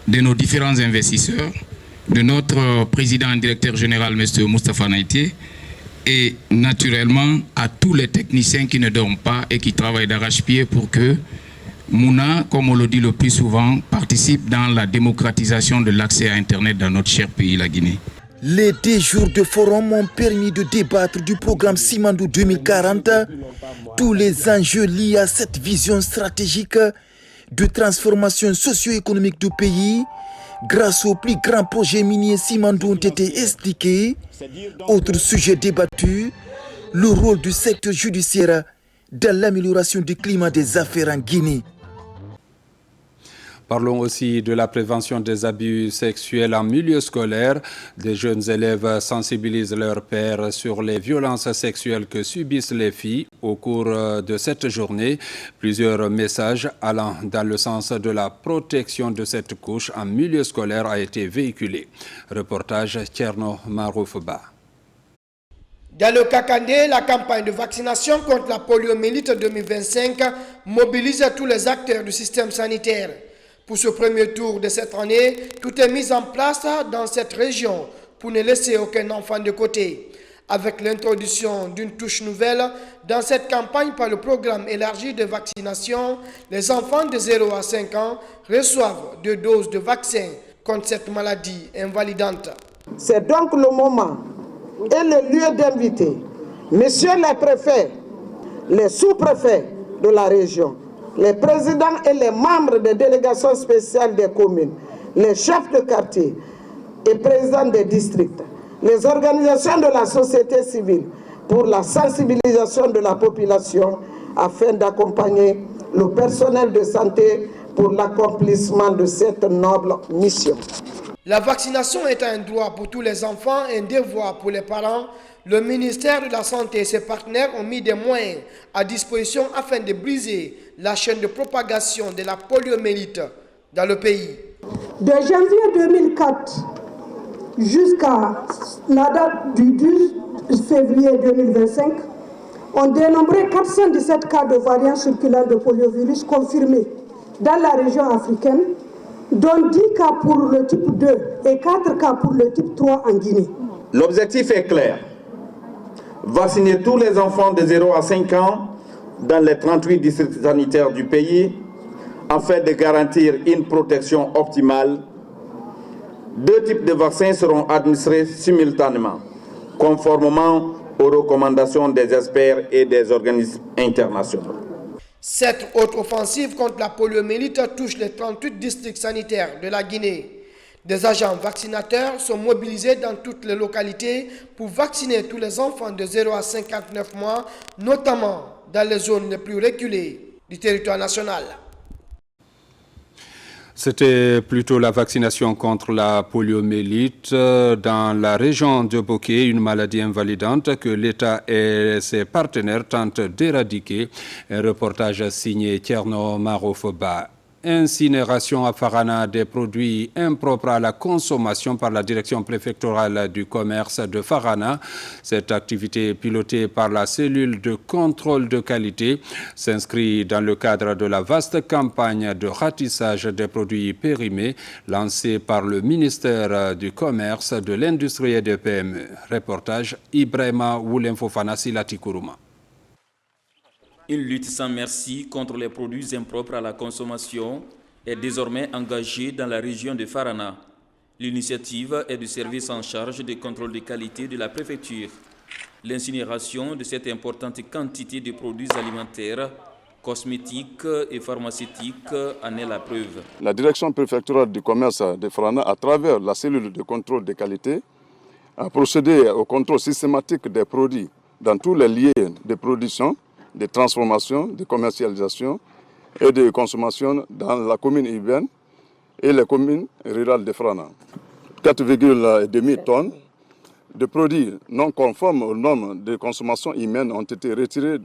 de nos différents investisseurs, de notre président et directeur général, M. Moustapha Naïté, et naturellement à tous les techniciens qui ne dorment pas et qui travaillent d'arrache-pied pour que Mouna, comme on le dit le plus souvent, participe dans la démocratisation de l'accès à Internet dans notre cher pays, la Guinée. Les 10 jours de forum ont permis de débattre du programme Simandou 2040, tous les enjeux liés à cette vision stratégique de transformation socio-économique du pays. Grâce au plus grand projet minier Simandou ont été expliqués. Autre sujet débattu, le rôle du secteur judiciaire dans l'amélioration du climat des affaires en Guinée. Parlons aussi de la prévention des abus sexuels en milieu scolaire. Des jeunes élèves sensibilisent leurs pairs sur les violences sexuelles que subissent les filles au cours de cette journée. Plusieurs messages allant dans le sens de la protection de cette couche en milieu scolaire a été véhiculé. Reportage Tcherno Maroufba. Dans le Kakandé, la campagne de vaccination contre la poliomyélite 2025 mobilise tous les acteurs du système sanitaire. Pour ce premier tour de cette année, tout est mis en place dans cette région pour ne laisser aucun enfant de côté. Avec l'introduction d'une touche nouvelle dans cette campagne par le programme élargi de vaccination, les enfants de 0 à 5 ans reçoivent 2 doses de vaccin contre cette maladie invalidante. C'est donc le moment et le lieu d'inviter messieurs les préfets, les sous-préfets de la région, les présidents et les membres des délégations spéciales des communes, les chefs de quartier et présidents des districts, les organisations de la société civile pour la sensibilisation de la population afin d'accompagner le personnel de santé pour l'accomplissement de cette noble mission. La vaccination est un droit pour tous les enfants et un devoir pour les parents. Le ministère de la Santé et ses partenaires ont mis des moyens à disposition afin de briser la chaîne de propagation de la poliomyélite dans le pays. De janvier 2004 jusqu'à la date du 12 février 2025, on dénombrait 417 cas de variants circulants de poliovirus confirmés dans la région africaine, dont 10 cas pour le type 2 et 4 cas pour le type 3 en Guinée. L'objectif est clair. Vacciner tous les enfants de 0 à 5 ans dans les 38 districts sanitaires du pays afin de garantir une protection optimale. 2 types de vaccins seront administrés simultanément, conformément aux recommandations des experts et des organismes internationaux. Cette autre offensive contre la poliomyélite touche les 38 districts sanitaires de la Guinée. Des agents vaccinateurs sont mobilisés dans toutes les localités pour vacciner tous les enfants de 0 à 59 mois, notamment dans les zones les plus reculées du territoire national. C'était plutôt la vaccination contre la poliomyélite dans la région de Boké, une maladie invalidante que l'État et ses partenaires tentent d'éradiquer. Un reportage signé Tierno Marofoba. Incinération à Farana des produits impropres à la consommation par la direction préfectorale du commerce de Farana. Cette activité pilotée par la cellule de contrôle de qualité s'inscrit dans le cadre de la vaste campagne de ratissage des produits périmés lancée par le ministère du Commerce, de l'Industrie et des PME. Reportage Ibrahima Woulenfofana Silati Kourouma. Une lutte sans merci contre les produits impropres à la consommation est désormais engagée dans la région de Farana. L'initiative est du service en charge du contrôle de qualité de la préfecture. L'incinération de cette importante quantité de produits alimentaires, cosmétiques et pharmaceutiques en est la preuve. La direction préfectorale du commerce de Farana, à travers la cellule de contrôle de qualité, a procédé au contrôle systématique des produits dans tous les lieux de production, de transformation, de commercialisation et de consommation dans la commune urbaine et les communes rurales de Farana. 4,5 tonnes de produits non conformes aux normes de consommation humaine ont été retirés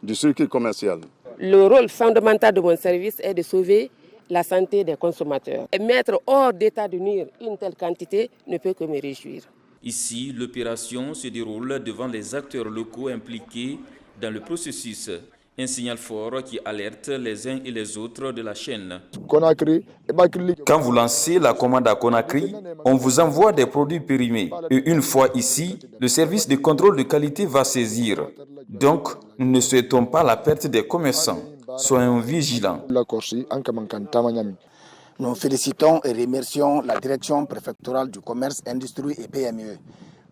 du circuit commercial. Le rôle fondamental de mon service est de sauver la santé des consommateurs. Et mettre hors d'état de nuire une telle quantité ne peut que me réjouir. Ici, l'opération se déroule devant les acteurs locaux impliqués dans le processus, un signal fort qui alerte les uns et les autres de la chaîne. Quand vous lancez la commande à Conakry, on vous envoie des produits périmés. Et une fois ici, le service de contrôle de qualité va saisir. Donc, nous ne souhaitons pas la perte des commerçants. Soyons vigilants. Nous félicitons et remercions la direction préfectorale du commerce, industrie et PME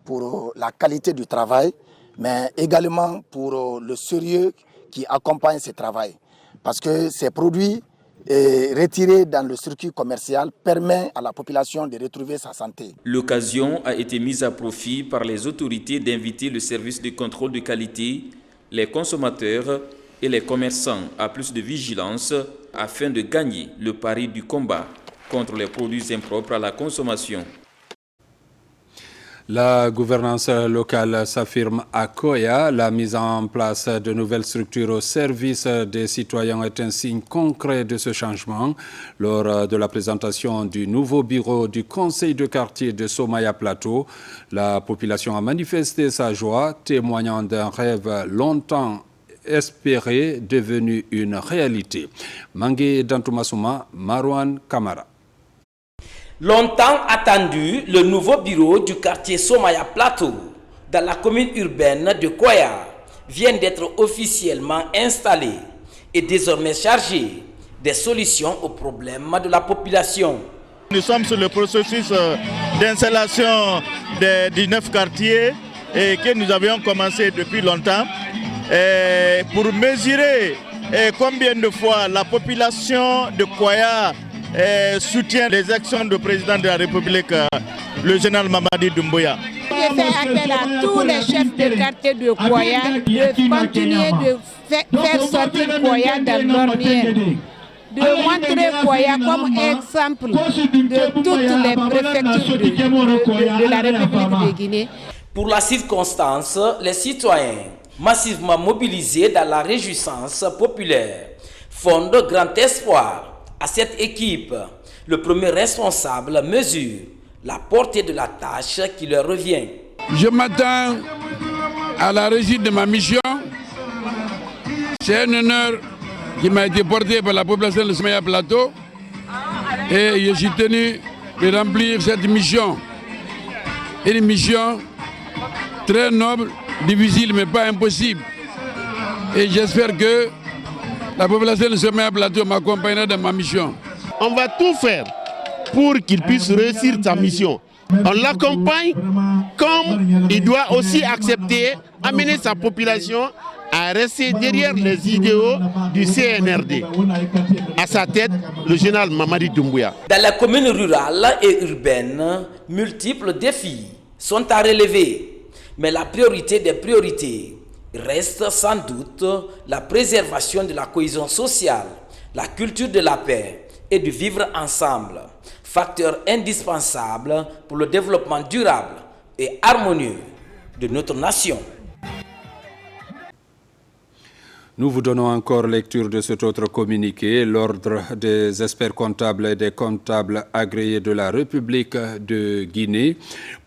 pour la qualité du travail, mais également pour le sérieux qui accompagne ce travail. Parce que ces produits retirés dans le circuit commercial permettent à la population de retrouver sa santé. L'occasion a été mise à profit par les autorités d'inviter le service de contrôle de qualité, les consommateurs et les commerçants à plus de vigilance afin de gagner le pari du combat contre les produits impropres à la consommation. La gouvernance locale s'affirme à Koya. La mise en place de nouvelles structures au service des citoyens est un signe concret de ce changement. Lors de la présentation du nouveau bureau du conseil de quartier de Somaya Plateau, la population a manifesté sa joie, témoignant d'un rêve longtemps espéré devenu une réalité. Mangé Dantumasuma, Marwan Kamara. Longtemps attendu, le nouveau bureau du quartier Somaya Plateau, dans la commune urbaine de Koya, vient d'être officiellement installé et désormais chargé des solutions aux problèmes de la population. Nous sommes sur le processus d'installation des 19 quartiers et que nous avions commencé depuis longtemps. Et pour mesurer combien de fois la population de Koya soutient les actions du président de la République, le général Mamadi Doumbouya. Je fais appel à tous les chefs de quartier de Koya de continuer de faire sortir Koya dans l'ornière, de montrer Koya comme exemple de toutes les préfectures de la République de Guinée. Pour la circonstance, les citoyens massivement mobilisés dans la réjouissance populaire fondent grand espoir à cette équipe. Le premier responsable mesure la portée de la tâche qui leur revient. Je m'attends à la réussite de ma mission. C'est un honneur qui m'a été porté par la population de Somaya Plateau et je suis tenu de remplir cette mission. Une mission très noble, difficile mais pas impossible. Et j'espère que la population de Somaya Plateau m'accompagnera dans ma mission. On va tout faire pour qu'il puisse réussir sa mission. On l'accompagne comme il doit aussi accepter, amener sa population à rester derrière les idéaux du CNRD. À sa tête, le général Mamadi Doumbouya. Dans la commune rurale et urbaine, multiples défis sont à relever. Mais la priorité des priorités reste sans doute la préservation de la cohésion sociale, la culture de la paix et du vivre ensemble, facteur indispensable pour le développement durable et harmonieux de notre nation. Nous vous donnons encore lecture de cet autre communiqué. L'Ordre des experts comptables et des comptables agréés de la République de Guinée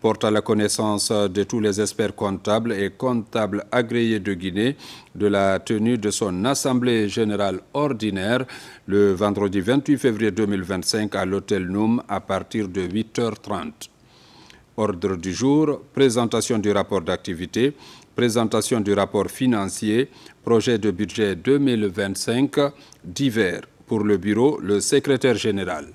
porte à la connaissance de tous les experts comptables et comptables agréés de Guinée de la tenue de son Assemblée générale ordinaire le vendredi 28 février 2025 à l'hôtel Noum à partir de 8h30. Ordre du jour, présentation du rapport d'activité, présentation du rapport financier, projet de budget 2025, divers. Pour le bureau, le secrétaire général.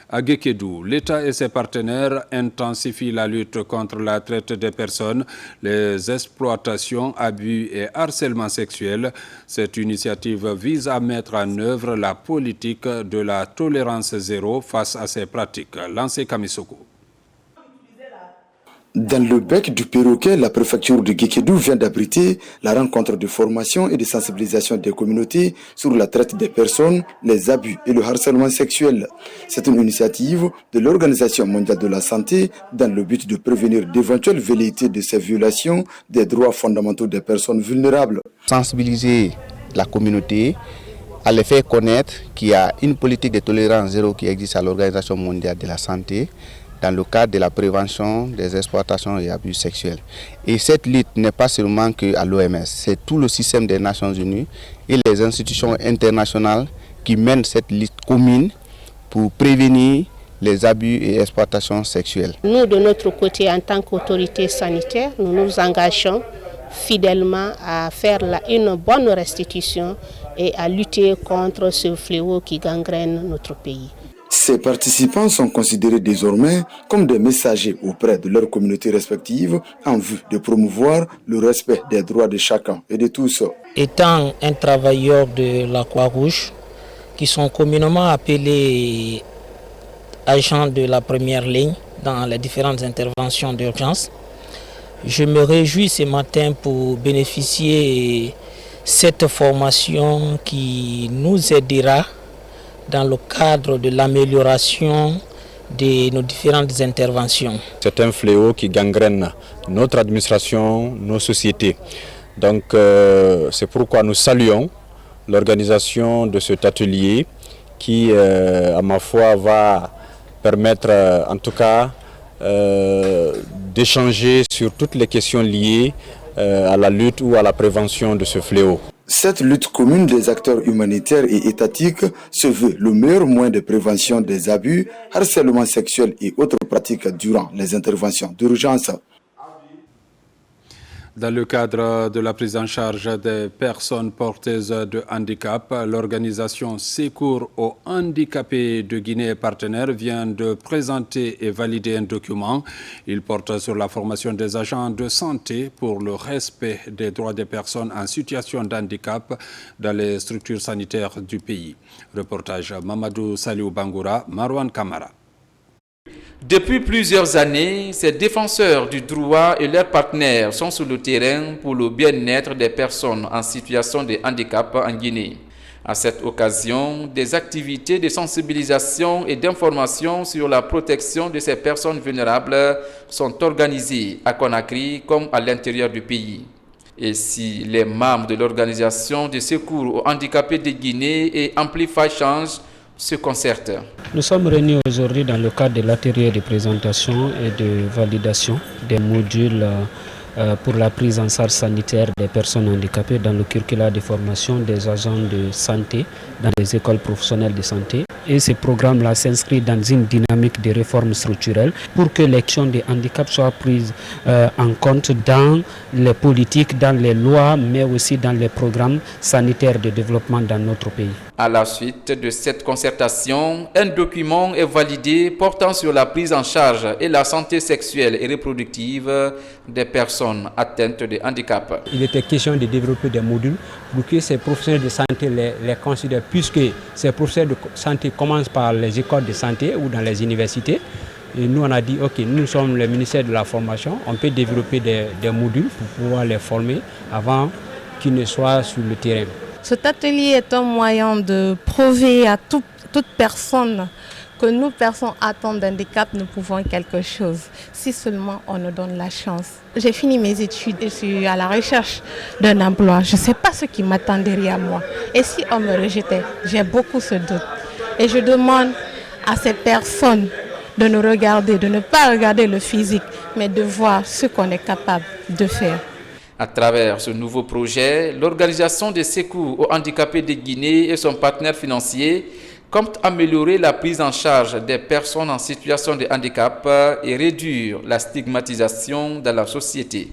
À Guékédou, l'État et ses partenaires intensifient la lutte contre la traite des personnes, les exploitations, abus et harcèlement sexuel. Cette initiative vise à mettre en œuvre la politique de la tolérance zéro face à ces pratiques. Lancé Kamisoko. Dans le bec du perroquet, la préfecture de Guékédou vient d'abriter la rencontre de formation et de sensibilisation des communautés sur la traite des personnes, les abus et le harcèlement sexuel. C'est une initiative de l'Organisation mondiale de la santé dans le but de prévenir d'éventuelles velléités de ces violations des droits fondamentaux des personnes vulnérables. Sensibiliser la communauté, à les faire connaître qu'il y a une politique de tolérance zéro qui existe à l'Organisation mondiale de la santé dans le cadre de la prévention des exploitations et abus sexuels. Et cette lutte n'est pas seulement qu'à l'OMS, c'est tout le système des Nations Unies et les institutions internationales qui mènent cette lutte commune pour prévenir les abus et exploitations sexuelles. Nous, de notre côté, en tant qu'autorité sanitaire, nous nous engageons fidèlement à faire une bonne restitution et à lutter contre ce fléau qui gangrène notre pays. Ces participants sont considérés désormais comme des messagers auprès de leurs communautés respectives en vue de promouvoir le respect des droits de chacun et de tous. Étant un travailleur de la Croix-Rouge, qui sont communément appelés agents de la première ligne dans les différentes interventions d'urgence, je me réjouis ce matin pour bénéficier de cette formation qui nous aidera dans le cadre de l'amélioration de nos différentes interventions. C'est un fléau qui gangrène notre administration, nos sociétés. Donc c'est pourquoi nous saluons l'organisation de cet atelier qui, à ma foi, va permettre en tout cas d'échanger sur toutes les questions liées à la lutte ou à la prévention de ce fléau. Cette lutte commune des acteurs humanitaires et étatiques se veut le meilleur moyen de prévention des abus, harcèlement sexuel et autres pratiques durant les interventions d'urgence. Dans le cadre de la prise en charge des personnes porteuses de handicap, l'organisation Secours aux handicapés de Guinée et partenaires vient de présenter et valider un document. Il porte sur la formation des agents de santé pour le respect des droits des personnes en situation de handicap dans les structures sanitaires du pays. Reportage Mamadou Saliou Bangoura, Marwan Kamara. Depuis plusieurs années, ces défenseurs du droit et leurs partenaires sont sur le terrain pour le bien-être des personnes en situation de handicap en Guinée. À cette occasion, des activités de sensibilisation et d'information sur la protection de ces personnes vulnérables sont organisées à Conakry comme à l'intérieur du pays. Et si les membres de l'organisation de secours aux handicapés de Guinée et Amplify Change se concertent. Nous sommes réunis aujourd'hui dans le cadre de l'atelier de présentation et de validation des modules pour la prise en charge sanitaire des personnes handicapées dans le curricula de formation des agents de santé dans les écoles professionnelles de santé. Et ce programme-là s'inscrit dans une dynamique de réforme structurelle pour que l'action des handicaps soit prise en compte dans les politiques, dans les lois, mais aussi dans les programmes sanitaires de développement dans notre pays. À la suite de cette concertation, un document est validé portant sur la prise en charge et la santé sexuelle et reproductive des personnes atteintes de handicap. Il était question de développer des modules pour que ces professionnels de santé les considèrent, puisque ces professionnels de santé commencent par les écoles de santé ou dans les universités. Et nous, on a dit, OK, nous sommes le ministère de la formation, on peut développer des modules pour pouvoir les former avant qu'ils ne soient sur le terrain. Cet atelier est un moyen de prouver à toute personne que nous, personnes atteintes d'handicap, nous pouvons quelque chose, si seulement on nous donne la chance. J'ai fini mes études, je suis à la recherche d'un emploi. Je ne sais pas ce qui m'attend derrière moi. Et si on me rejetait, j'ai beaucoup ce doute. Et je demande à ces personnes de nous regarder, de ne pas regarder le physique, mais de voir ce qu'on est capable de faire. À travers ce nouveau projet, l'organisation des secours aux handicapés de Guinée et son partenaire financier comptent améliorer la prise en charge des personnes en situation de handicap et réduire la stigmatisation dans la société.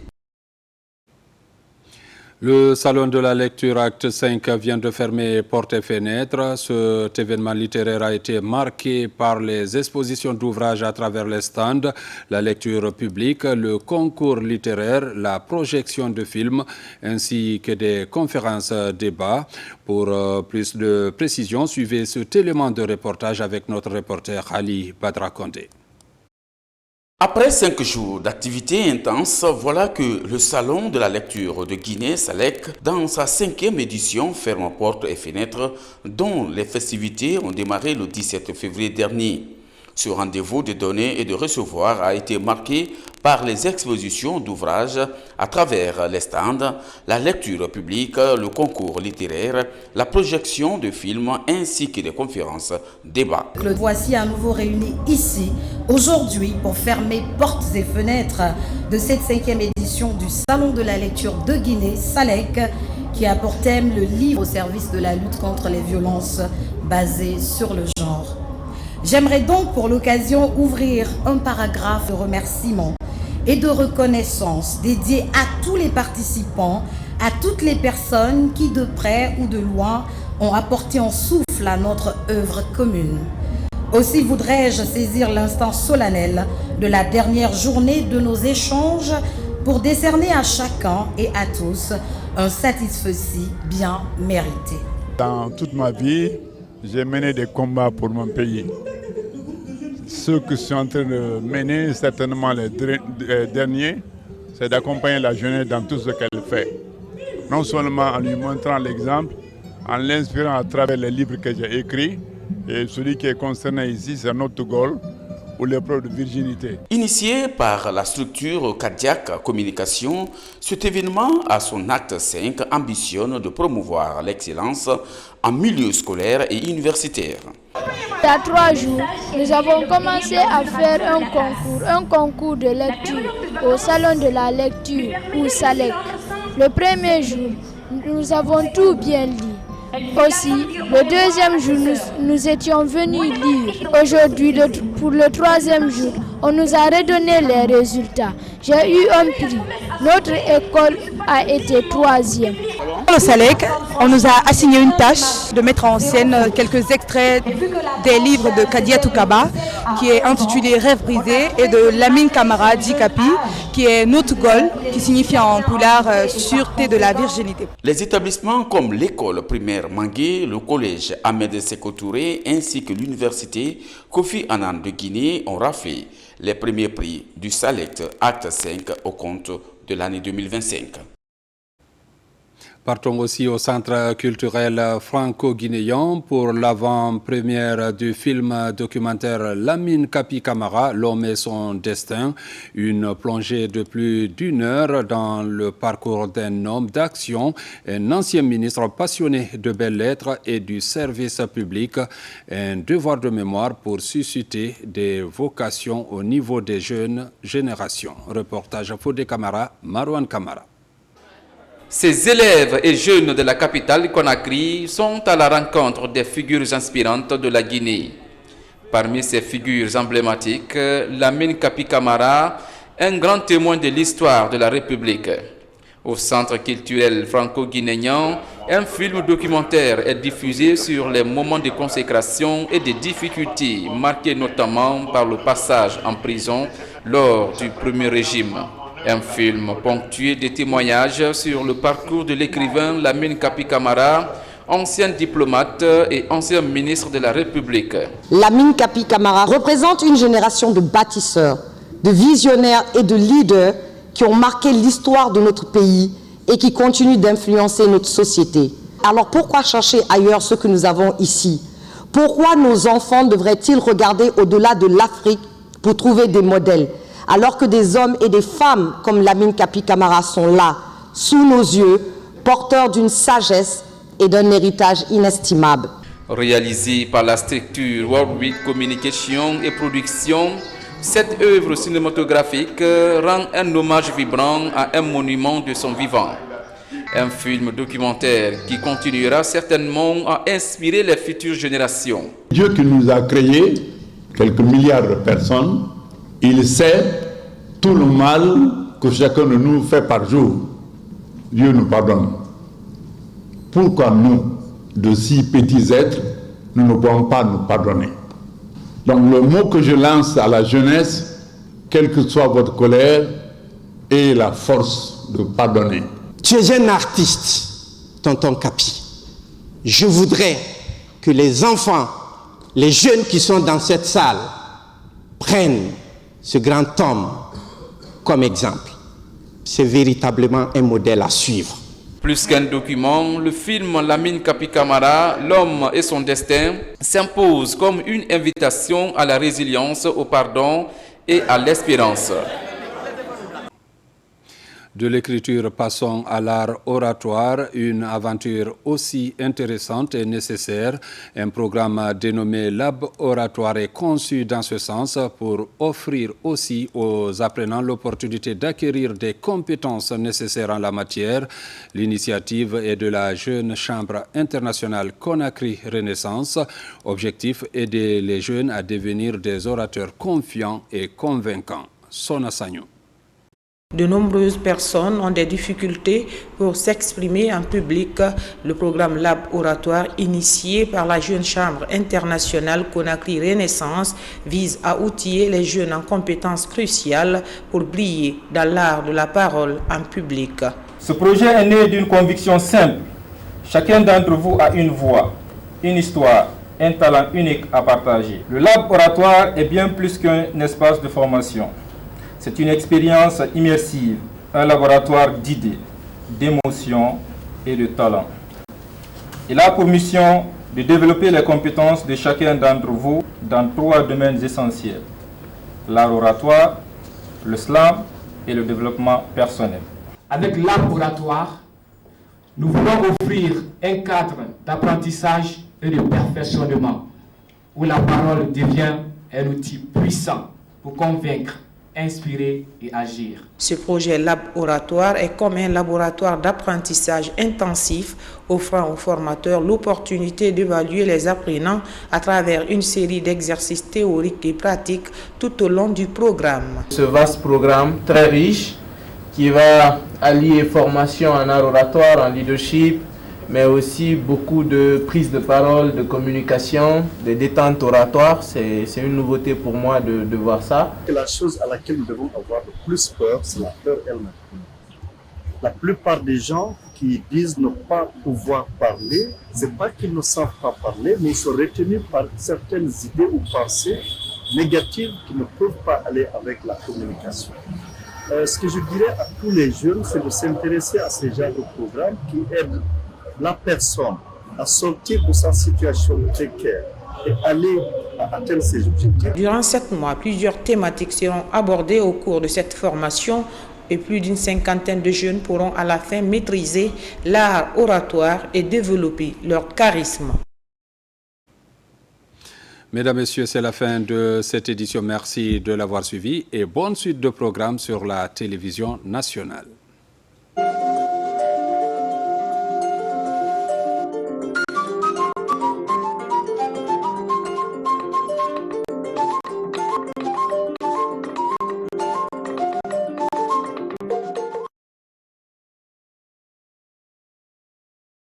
Le Salon de la lecture Acte 5 vient de fermer portes et fenêtres. Cet événement littéraire a été marqué par les expositions d'ouvrages à travers les stands, la lecture publique, le concours littéraire, la projection de films, ainsi que des conférences débats. Pour plus de précisions, suivez cet élément de reportage avec notre reporter Ali Badrakonde. Après 5 jours d'activité intense, voilà que le Salon de la lecture de Guinée, SALEC, dans sa 5e édition, ferme portes et fenêtres, dont les festivités ont démarré le 17 février dernier. Ce rendez-vous de donner et de recevoir a été marqué par les expositions d'ouvrages à travers les stands, la lecture publique, le concours littéraire, la projection de films ainsi que des conférences, débats. Le voici à nouveau réunis ici, aujourd'hui, pour fermer portes et fenêtres de cette 5e édition du Salon de la lecture de Guinée, SALEC, qui a pour thème le livre au service de la lutte contre les violences basées sur le genre. J'aimerais donc pour l'occasion ouvrir un paragraphe de remerciement et de reconnaissance dédié à tous les participants, à toutes les personnes qui de près ou de loin ont apporté un souffle à notre œuvre commune. Aussi voudrais-je saisir l'instant solennel de la dernière journée de nos échanges pour décerner à chacun et à tous un satisfecit bien mérité. Dans toute ma vie, j'ai mené des combats pour mon pays. Ce que je suis en train de mener, certainement les derniers, c'est d'accompagner la jeunesse dans tout ce qu'elle fait. Non seulement en lui montrant l'exemple, en l'inspirant à travers les livres que j'ai écrits, et celui qui est concerné ici, c'est notre goal, ou l'épreuve de virginité. Initié par la structure Cardiaque Communication, cet événement, à son acte 5, ambitionne de promouvoir l'excellence en milieu scolaire et universitaire. Il y a 3 jours, nous avons commencé à faire un concours de lecture au salon de la lecture ou SALEC. Le premier jour, nous avons tout bien lu. Aussi, le deuxième jour, nous étions venus lire. Aujourd'hui, pour le 3e jour, on nous a redonné les résultats. J'ai eu un prix. Notre école a été 3e. Au SALEC, on nous a assigné une tâche de mettre en scène quelques extraits des livres de Kadia Toukaba, qui est intitulé Rêve brisé, et de Lamine Camara Dikapi, qui est Notgol, qui signifie en pulaar sûreté de la virginité. Les établissements comme l'école primaire Mangué, le collège Ahmed Sékou Touré ainsi que l'université Kofi Annan de Guinée ont raflé les premiers prix du SALEC Acte 5 au compte de l'année 2025. Partons aussi au centre culturel franco-guinéen pour l'avant-première du film documentaire Lamine Kapi Camara, L'homme et son destin, une plongée de plus d'1 heure dans le parcours d'un homme d'action, un ancien ministre passionné de belles lettres et du service public, un devoir de mémoire pour susciter des vocations au niveau des jeunes générations. Reportage Fodé Camara, Marwan Camara. Ces élèves et jeunes de la capitale Conakry sont à la rencontre des figures inspirantes de la Guinée. Parmi ces figures emblématiques, Lamine Kapi Camara, un grand témoin de l'histoire de la République. Au centre culturel franco-guinéen, un film documentaire est diffusé sur les moments de consécration et des difficultés marquées notamment par le passage en prison lors du premier régime. Un film ponctué de témoignages sur le parcours de l'écrivain Lamine Kapi Camara, ancien diplomate et ancien ministre de la République. Lamine Kapi Camara représente une génération de bâtisseurs, de visionnaires et de leaders qui ont marqué l'histoire de notre pays et qui continuent d'influencer notre société. Alors pourquoi chercher ailleurs ce que nous avons ici? Pourquoi nos enfants devraient-ils regarder au-delà de l'Afrique pour trouver des modèles, alors que des hommes et des femmes comme Lamine Kapi Camara sont là, sous nos yeux, porteurs d'une sagesse et d'un héritage inestimable. Réalisé par la structure Worldwide Communication et Production, cette œuvre cinématographique rend un hommage vibrant à un monument de son vivant. Un film documentaire qui continuera certainement à inspirer les futures générations. Dieu qui nous a créés, quelques milliards de personnes, il sait tout le mal que chacun de nous fait par jour. Dieu nous pardonne. Pourquoi nous, de si petits êtres, nous ne pouvons pas nous pardonner? Donc le mot que je lance à la jeunesse, quelle que soit votre colère, est la force de pardonner. Tu es un artiste, tonton Kapi. Je voudrais que les enfants, les jeunes qui sont dans cette salle, prennent ce grand homme comme exemple. C'est véritablement un modèle à suivre. Plus qu'un document, le film Lamine Kapi Camara, L'homme et son destin, s'impose comme une invitation à la résilience, au pardon et à l'espérance. De l'écriture, passons à l'art oratoire, une aventure aussi intéressante et nécessaire. Un programme dénommé Lab Oratoire est conçu dans ce sens pour offrir aussi aux apprenants l'opportunité d'acquérir des compétences nécessaires en la matière. L'initiative est de la jeune Chambre internationale Conakry Renaissance. Objectif, aider les jeunes à devenir des orateurs confiants et convaincants. Sona Sagnou. De nombreuses personnes ont des difficultés pour s'exprimer en public. Le programme Lab Oratoire, initié par la Jeune Chambre internationale Conakry Renaissance, vise à outiller les jeunes en compétences cruciales pour briller dans l'art de la parole en public. Ce projet est né d'une conviction simple. Chacun d'entre vous a une voix, une histoire, un talent unique à partager. Le Lab Oratoire est bien plus qu'un espace de formation. C'est une expérience immersive, un laboratoire d'idées, d'émotions et de talents. Il a pour mission de développer les compétences de chacun d'entre vous dans 3 domaines essentiels. l'art oratoire, le slam et le développement personnel. Avec l'art oratoire, nous voulons offrir un cadre d'apprentissage et de perfectionnement où la parole devient un outil puissant pour convaincre, inspirer et agir. Ce projet Lab Oratoire est comme un laboratoire d'apprentissage intensif offrant aux formateurs l'opportunité d'évaluer les apprenants à travers une série d'exercices théoriques et pratiques tout au long du programme. Ce vaste programme très riche qui va allier formation en art oratoire, en leadership, mais aussi beaucoup de prise de parole, de communication, de détente oratoire. C'est une nouveauté pour moi de voir ça. La chose à laquelle nous devons avoir le plus peur, c'est la peur elle-même. La plupart des gens qui disent ne pas pouvoir parler, ce n'est pas qu'ils ne savent pas parler, mais ils sont retenus par certaines idées ou pensées négatives qui ne peuvent pas aller avec la communication. Ce que je dirais à tous les jeunes, c'est de s'intéresser à ces genres de programmes qui aident la personne à sortir de sa situation précaire et aller à atteindre ses objectifs. Durant 7 mois, plusieurs thématiques seront abordées au cours de cette formation et plus d'une cinquantaine de jeunes pourront à la fin maîtriser l'art oratoire et développer leur charisme. Mesdames, Messieurs, c'est la fin de cette édition. Merci de l'avoir suivi et bonne suite de programmes sur la télévision nationale.